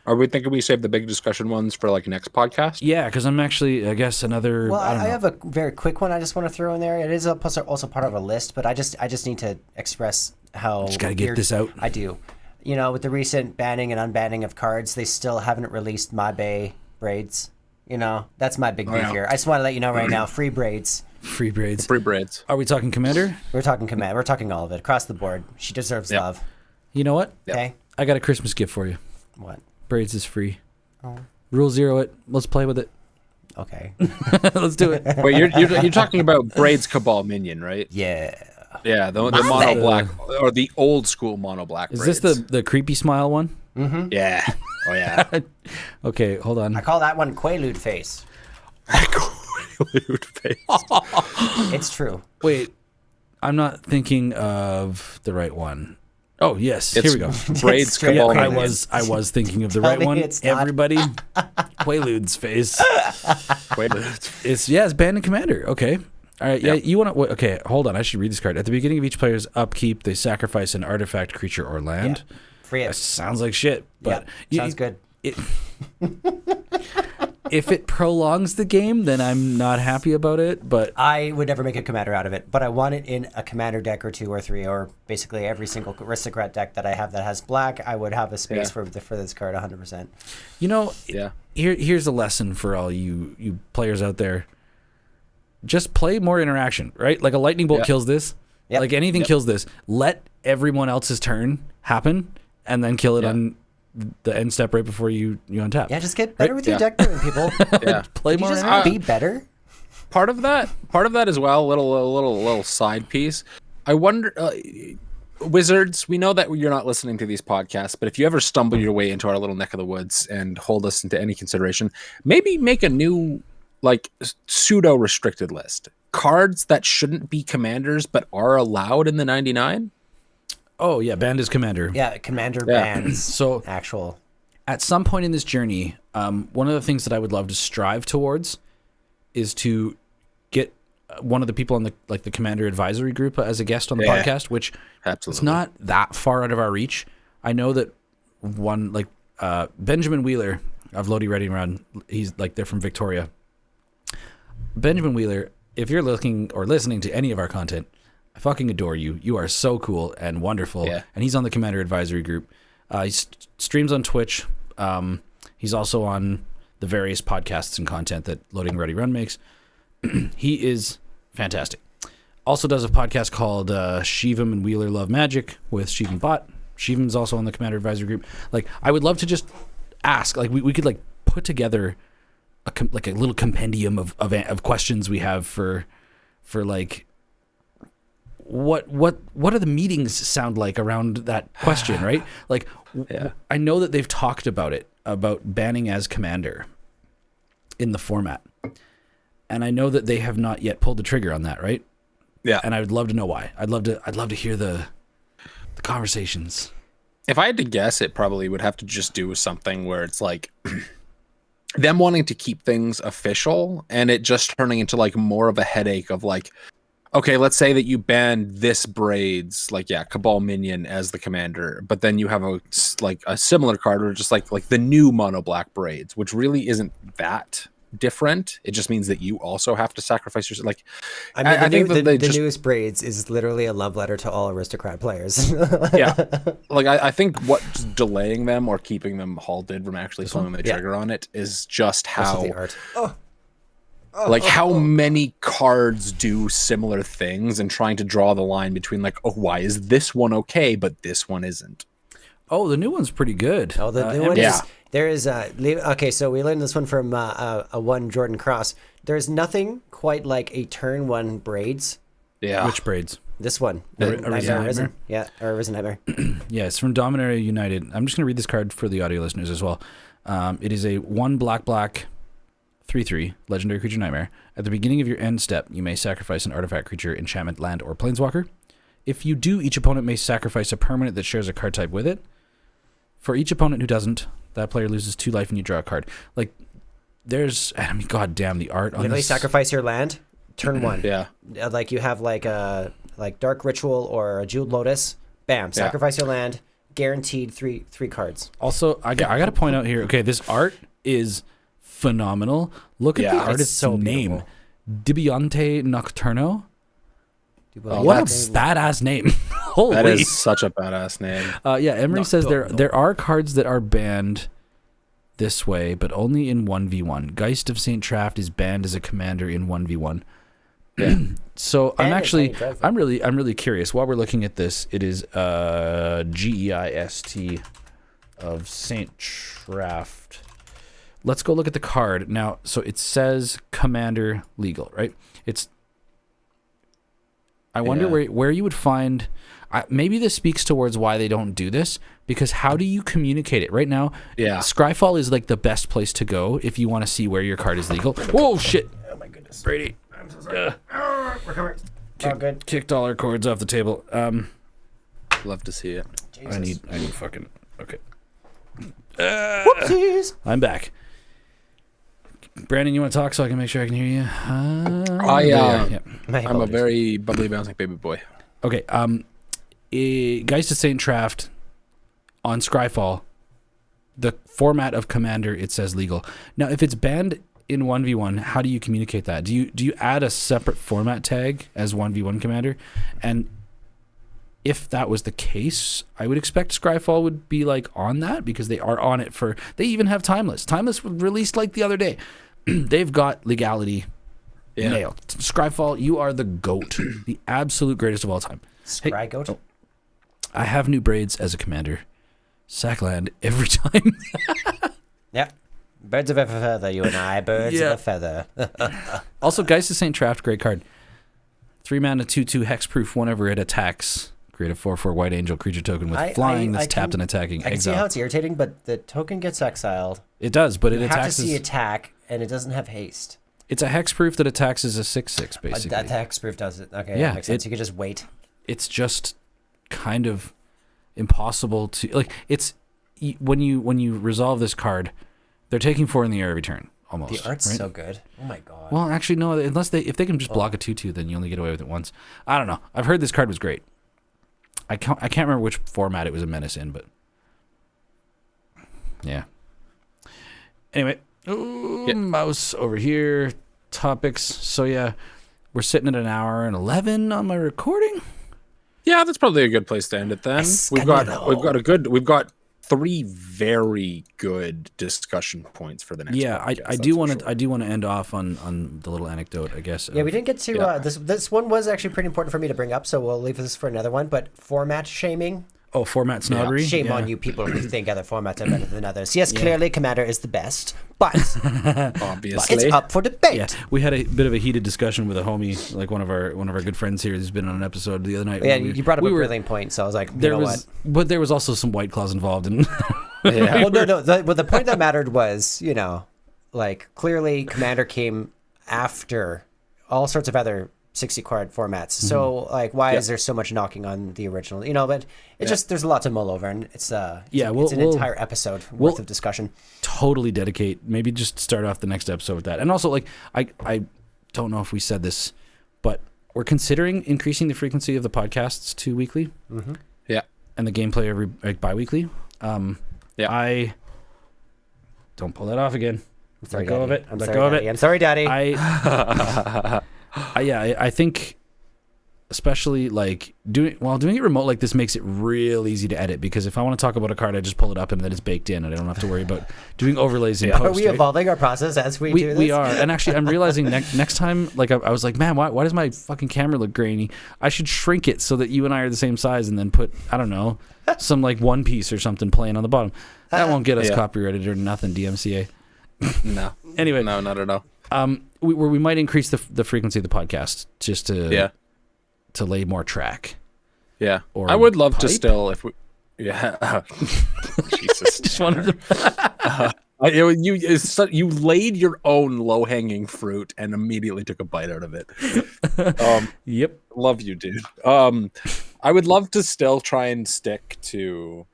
Are we thinking we save the big discussion ones for like next podcast? Yeah, because I'm actually, I guess, another. Well, I have a very quick one I just want to throw in there. It is also part of a list, but I just need to express how. Just gotta get this out. I do. You know, with the recent banning and unbanning of cards, they still haven't released My Bay braids. You know, that's my big beef here. I just want to let you know right now, free braids. Free braids. Free braids. Are we talking Commander? We're talking Command. We're talking all of it across the board. She deserves love. You know what? Okay. I got a Christmas gift for you. What? Braids is free. Oh. Rule 0 it. Let's play with it. Okay. Let's do it. Wait, you're talking about Braids Cabal Minion, right? Yeah. Yeah, the mono black or the old school mono black. Is braids. this the creepy smile one? Mm-hmm. Yeah. Oh yeah. Okay, hold on. I call that one Quaalude face. Quaalude face. It's true. Wait, I'm not thinking of the right one. Oh yes, It's here we go. Braids straight Cabal up I Minion. was thinking of the Tell right me one. it's not. Everybody, Quaalude's face. Quaalude. It's banned in Commander. Okay. All right. Yeah. You want to? Okay. Hold on. I should read this card. At the beginning of each player's upkeep, they sacrifice an artifact, creature, or land. Yeah. Free That it. sounds like shit. But Sounds good. If it prolongs the game, then I'm not happy about it. But I would never make a commander out of it, but I want it in a commander deck or 2 or 3, or basically every single aristocrat deck that I have that has black. I would have a space for this card 100%. you know, Yeah. here's a lesson for all you players out there. Just play more interaction, right? Like a lightning bolt kills this. Yep. Like anything kills this. Let everyone else's turn happen, and then kill it on the end step right before you untap. Yeah, just get better with your deck building, people. Yeah. Play Can you more just interaction. be better? Part of that as well. Little side piece. I wonder. Wizards, we know that you're not listening to these podcasts, but if you ever stumble your way into our little neck of the woods and hold us into any consideration, maybe make a new like pseudo restricted list. Cards that shouldn't be commanders but are allowed in the 99. Oh yeah, banned is Commander. Yeah, commander bans. So Actual. at some point in this journey, one of the things that I would love to strive towards is to get one of the people on the Commander Advisory Group as a guest on the podcast, which Absolutely. it's not that far out of our reach. I know that one Benjamin Wheeler of Lodi Ready and Run, he's like they're from Victoria. Benjamin Wheeler, if you're looking or listening to any of our content, I fucking adore you. You are so cool and wonderful. Yeah. And he's on the Commander Advisory Group. He streams on Twitch. He's also on the various podcasts and content that Loading Ready Run makes. He is fantastic. Also does a podcast called Shivam and Wheeler Love Magic with Shivam Bot. Shivam's also on the Commander Advisory Group. Like, I would love to just ask. Like, we could like put together a little compendium of questions we have for like what are the meetings sound like around that question, right? Like, I know that they've talked about it, about banning as Commander in the format, and I know that they have not yet pulled the trigger on that, right? Yeah. And I would love to know why. I'd love to hear the conversations. If I had to guess, it probably would have to just do with something where it's like them wanting to keep things official and it just turning into like more of a headache of like, Okay, let's say that you ban this Braids, like Cabal Minion as the commander, but then you have a similar card or just like the new mono black Braids, which really isn't that different. It just means that you also have to sacrifice yourself. Like, I mean, I think that the newest Braids is literally a love letter to all aristocrat players. Yeah, like I think what's delaying them or keeping them halted from actually pulling the trigger on it is just how the art. how many cards do similar things and trying to draw the line between like, oh, why is this one okay but this one isn't? Oh, the new one's pretty good. Oh, the new one is there is okay. So we learned this one from a one Jordan Cross. There's nothing quite like a turn 1 Braids. Yeah, Which Braids? This one, Arisen. Yeah, or Arisen Nightmare. Yeah, it's from Dominaria United. I'm just going to read this card for the audio listeners as well. It is a 1 black 3/3 legendary creature nightmare. At the beginning of your end step, you may sacrifice an artifact, creature, enchantment, land, or planeswalker. If you do, each opponent may sacrifice a permanent that shares a card type with it. For each opponent who doesn't, that player loses 2 life and you draw a card. Like, there's, I mean, goddamn, the art on Literally this. sacrifice your land, turn 1. Yeah. Like you have like a Dark Ritual or a Jeweled Lotus. Bam, sacrifice your land, guaranteed three cards. Also, I got to point out here, okay, this art is phenomenal. Look at the artist's so name. Dibionte Nocturno. Oh, What a badass name. Holy. That is such a badass name. Yeah, Emery says there are cards that are banned this way, but only in 1v1. Geist of St. Traft is banned as a commander in 1v1. Yeah. So I'm really curious. While we're looking at this, it is Geist of St. Traft. Let's go look at the card. Now, so it says commander legal, right? I wonder where you would find... maybe this speaks towards why they don't do this, because how do you communicate it? Right now, Scryfall is like the best place to go if you want to see where your card is legal. Whoa, shit. Oh my goodness. Brady. I'm so sorry. We're coming. Good. Kicked all our cords off the table. Love to see it. Jesus. I need fucking... Okay. Whoopsies. I'm back. Brandon, you want to talk so I can make sure I can hear you? I'm a very bubbly, bouncing baby boy. Okay. Geist of St. Traft on Scryfall, the format of commander, it says legal. Now, if it's banned in 1v1, how do you communicate that? Do you add a separate format tag as 1v1 commander? And if that was the case, I would expect Scryfall would be like on that, because they are on it for... They even have Timeless. Timeless was released like the other day. They've got legality nailed. Scryfall, you are the GOAT. The absolute greatest of all time. Scry GOAT? I have new Braids as a commander. Sackland every time. Yep. Birds of a feather, you and I. Birds of a feather. Also, Geist of St. Traft, great card. 3 mana, 2/2 hexproof. Whenever it attacks, create a 4/4 white angel creature token with flying that's tapped and attacking. I can see how it's irritating, but the token gets exiled. It does, but it you attacks. have to see attack, and it doesn't have haste. It's a hexproof that attacks as a 6/6, basically. That hexproof does it. Okay, yeah, that makes sense. You could just wait. It's just kind of impossible to like. It's when you resolve this card, they're taking 4 in the air every turn. Almost. The art's so good. Oh my god. Well, actually, no. If they can just block a 2/2, then you only get away with it once. I don't know. I've heard this card was great. I can't remember which format it was a menace in, but yeah. Anyway, mouse over here. Topics. So yeah, we're sitting at 1:11 on my recording. Yeah, that's probably a good place to end it then. We've got 3 very good discussion points for the next. Yeah, I do want to end off on the little anecdote, I guess. Yeah, we didn't get to this one was actually pretty important for me to bring up, so we'll leave this for another one. But format shaming. Oh, format snobbery. Shame on you people who think other formats are better than others. Yes, clearly Commander is the best, but obviously it's up for debate. Yeah, we had a bit of a heated discussion with a homie, like one of our good friends here, who's been on an episode the other night. Yeah, you brought up a brilliant point, so I was like, but there was also some white claws involved, and well, no. The point that mattered was, like clearly Commander came after all sorts of other 60 card formats. So like, why is there so much knocking on the original? But it's just, there's a lot to mull over, and it's an entire episode worth of discussion. Totally dedicate. Maybe just start off the next episode with that. And also, like, I don't know if we said this, but we're considering increasing the frequency of the podcasts to weekly. Mm-hmm. Yeah. And the gameplay every bi-weekly. Yeah. I don't pull that off again. Sorry, Let go of Daddy. it. I'm Let sorry, go of Daddy. it. I'm sorry, Daddy. I think especially like doing it remote like this makes it real easy to edit, because if I want to talk about a card, I just pull it up and then it's baked in and I don't have to worry about doing overlays in post. Are we evolving our process as we do this? We are. And actually I'm realizing next time, like I was like, man, why does my fucking camera look grainy? I should shrink it so that you and I are the same size and then put, I don't know, some like One Piece or something playing on the bottom. That won't get us copyrighted or nothing, DMCA. No. Anyway. No, not at all. We might increase the frequency of the podcast just to lay more track. Yeah. Or I would love to pipe? still, if we, yeah. Jesus. Just wanted to You laid your own low-hanging fruit and immediately took a bite out of it. Yep. Love you, dude. I would love to still try and stick to,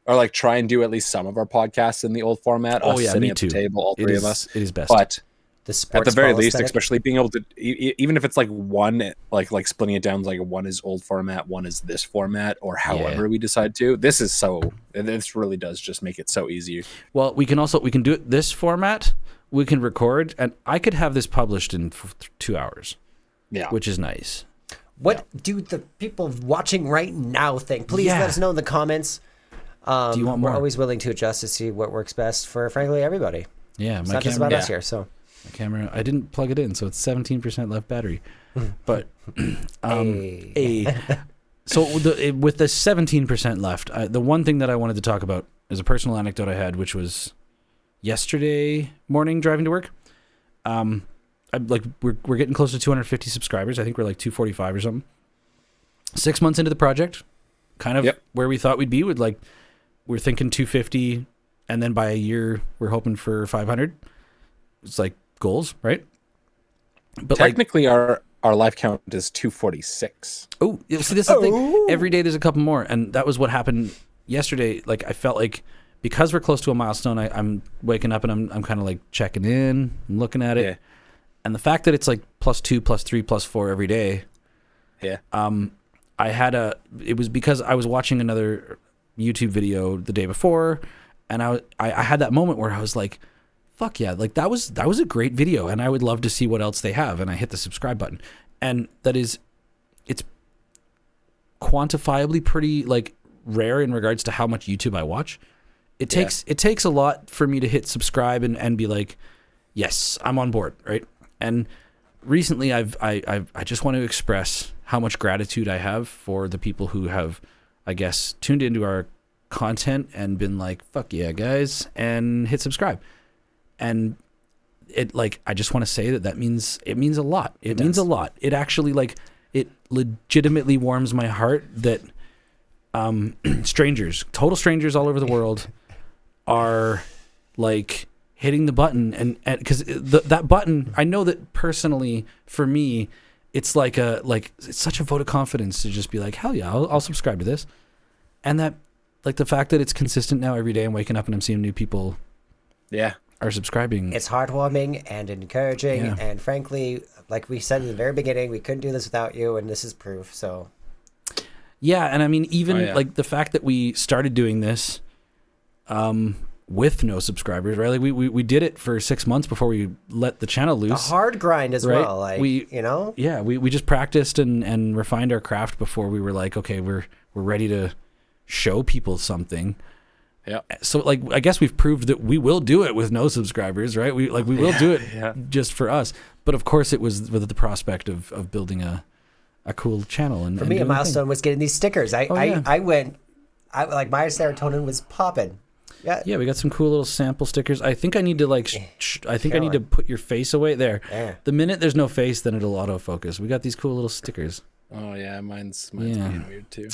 or like try and do at least some of our podcasts in the old format. Oh us yeah, sitting me at too. the table, all three of us. It is best. But The at sports the very ball least, aesthetic. especially being able to, even if it's like one, like splitting it down, like one is old format, one is this format, or however we decide to. This really does just make it so easy. Well, we can do it this format. We can record, and I could have this published in 2 hours. Yeah. Which is nice. What do the people watching right now think? Please Yeah. let us know in the comments. Do you want more? We're always willing to adjust to see what works best for, frankly, everybody. Yeah, It's my not just about camera. us here. So My camera. I didn't plug it in, so it's 17% left battery. But Hey. So with the 17% left, the one thing that I wanted to talk about is a personal anecdote I had, which was yesterday morning driving to work. We're getting close to 250 subscribers. I think we're like 245 or something. 6 months into the project, kind of where we thought we'd be. We're thinking 250, and then by a year we're hoping for 500. It's like goals, right? But technically, our life count is 246. Oh, see, this is the thing. Every day there's a couple more, and that was what happened yesterday. Like I felt like because we're close to a milestone, I'm waking up and I'm kind of like checking in, and looking at it, and the fact that it's like +2, +3, +4 every day. Yeah. It was because I was watching another YouTube video the day before, and I had that moment where I was like, fuck yeah, like that was a great video, and I would love to see what else they have, and I hit the subscribe button, and it's quantifiably pretty like rare in regards to how much YouTube I watch. It takes a lot for me to hit subscribe and be like, yes, I'm on board, right? And recently I just want to express how much gratitude I have for the people who have, I guess, tuned into our content and been like, fuck yeah, guys, and hit subscribe. And I just want to say that means a lot. It means a lot. It actually it legitimately warms my heart that total strangers all over the world are like hitting the button, and because that button, I know that personally for me, it's it's such a vote of confidence to just be like, hell yeah, I'll subscribe to this, and that like the fact that it's consistent now every day. I'm waking up and I'm seeing new people. Yeah. Are subscribing. It's heartwarming and encouraging, and frankly, like we said in the very beginning, we couldn't do this without you, and this is proof. So, yeah, and I mean, even like the fact that we started doing this, with no subscribers, right? Like we did it for 6 months before we let the channel loose. A hard grind as right? well. Like we just practiced and refined our craft before we were like, okay, we're ready to show people something. Yeah. So like I guess we've proved that we will do it with no subscribers, right? We will do it just for us. But of course it was with the prospect of building a cool channel. And for me, a milestone was getting these stickers. I like my serotonin was popping. Yeah. Yeah, we got some cool little sample stickers. I think I need to I need to put your face away there. Yeah. The minute there's no face, then it'll autofocus. We got these cool little stickers. Oh yeah, mine's being weird too.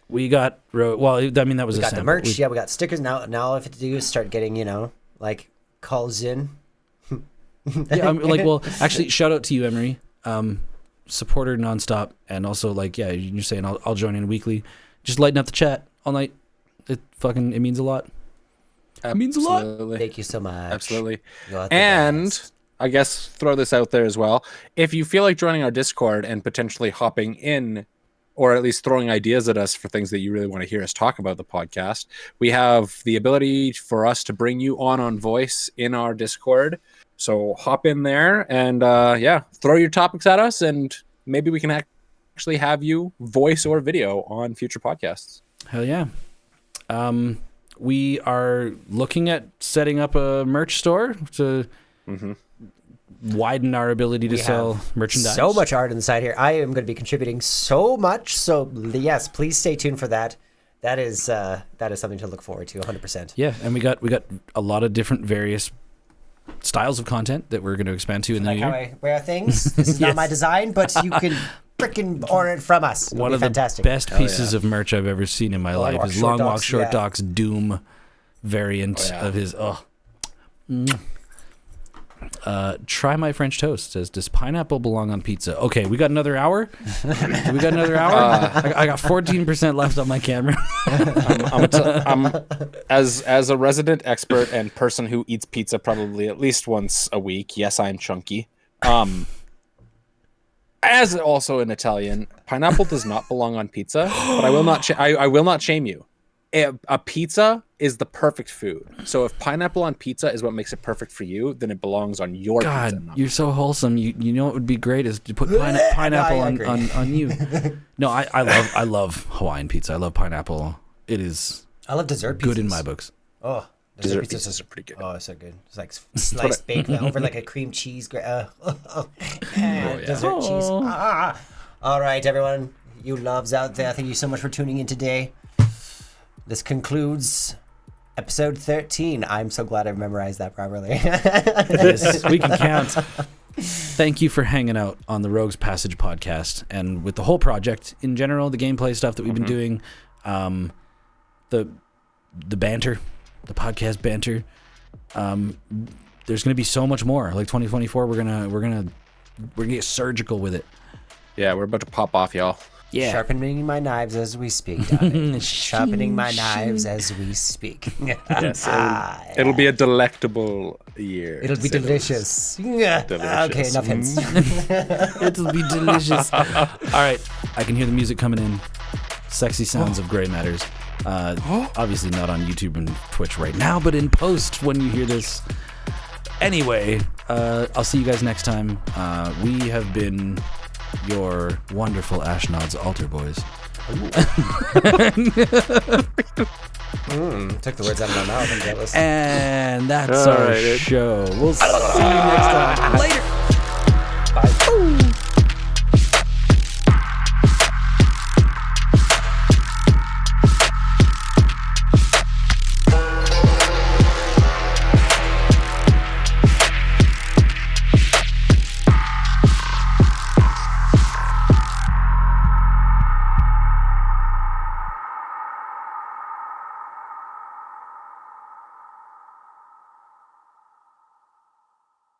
We got that was we a got sample. the merch. We got stickers now. Now all I have to do is start getting like calls in. Actually, shout out to you, Emery, supporter nonstop, and also you're saying I'll join in weekly, just lighting up the chat all night. It means a lot. Absolutely. It means a lot. Thank you so much. Absolutely. You're the And best. I guess throw this out there as well. If you feel like joining our Discord and potentially hopping in, or at least throwing ideas at us for things that you really want to hear us talk about the podcast, we have the ability for us to bring you on voice in our Discord. So hop in there and throw your topics at us, and maybe we can actually have you voice or video on future podcasts. Hell yeah. We are looking at setting up a merch store to widen our ability to sell merchandise. So much art inside here. I am going to be contributing so much. So yes, please stay tuned for that. That is something to look forward to 100%. Yeah, and we got a lot of different various styles of content that we're going to expand to in the new year. How I wear things. This is not my design, but you can freaking order it from us. It'll One be of fantastic. the best pieces of merch I've ever seen in my life is Long Walk Short Docs Doom variant of his. Try my French toast. Says, does pineapple belong on pizza? Okay, we got another hour. We got another hour. I got 14% left on my camera. As a resident expert and person who eats pizza probably at least once a week. Yes, I'm chunky. As also an Italian, pineapple does not belong on pizza. But I will not. I will not shame you. A pizza is the perfect food. So if pineapple on pizza is what makes it perfect for you, then it belongs on your pizza. God, you're so wholesome. You know what would be great is to put pineapple on you. No, I love Hawaiian pizza. I love pineapple. It is. I love dessert pizzas. Good in my books. Oh, dessert pizzas are pretty good. Oh, so good. It's like sliced bacon over like a cream cheese. Dessert cheese. All right, everyone. You loves out there. Thank you so much for tuning in today. This concludes episode 13. I'm so glad I memorized that properly. Yes, we can count. Thank you for hanging out on the Rogues Passage podcast and with the whole project in general, the gameplay stuff that we've been doing, the banter, the podcast banter. There's going to be so much more. Like 2024, we're gonna get surgical with it. Yeah, we're about to pop off, y'all. Yeah. Sharpening my knives as we speak, darling. Sharpening my knives as we speak. Yes, it'll be a delectable year. It'll be delicious. Okay, enough hints. It'll be delicious. All right, I can hear the music coming in. Sexy sounds of gray matters. Obviously not on YouTube and Twitch right now, but in post when you hear this. Anyway, I'll see you guys next time. We have been your wonderful Ashnod's altar boys. Took the words out of my mouth. And that's our show. We'll see you next time. Later.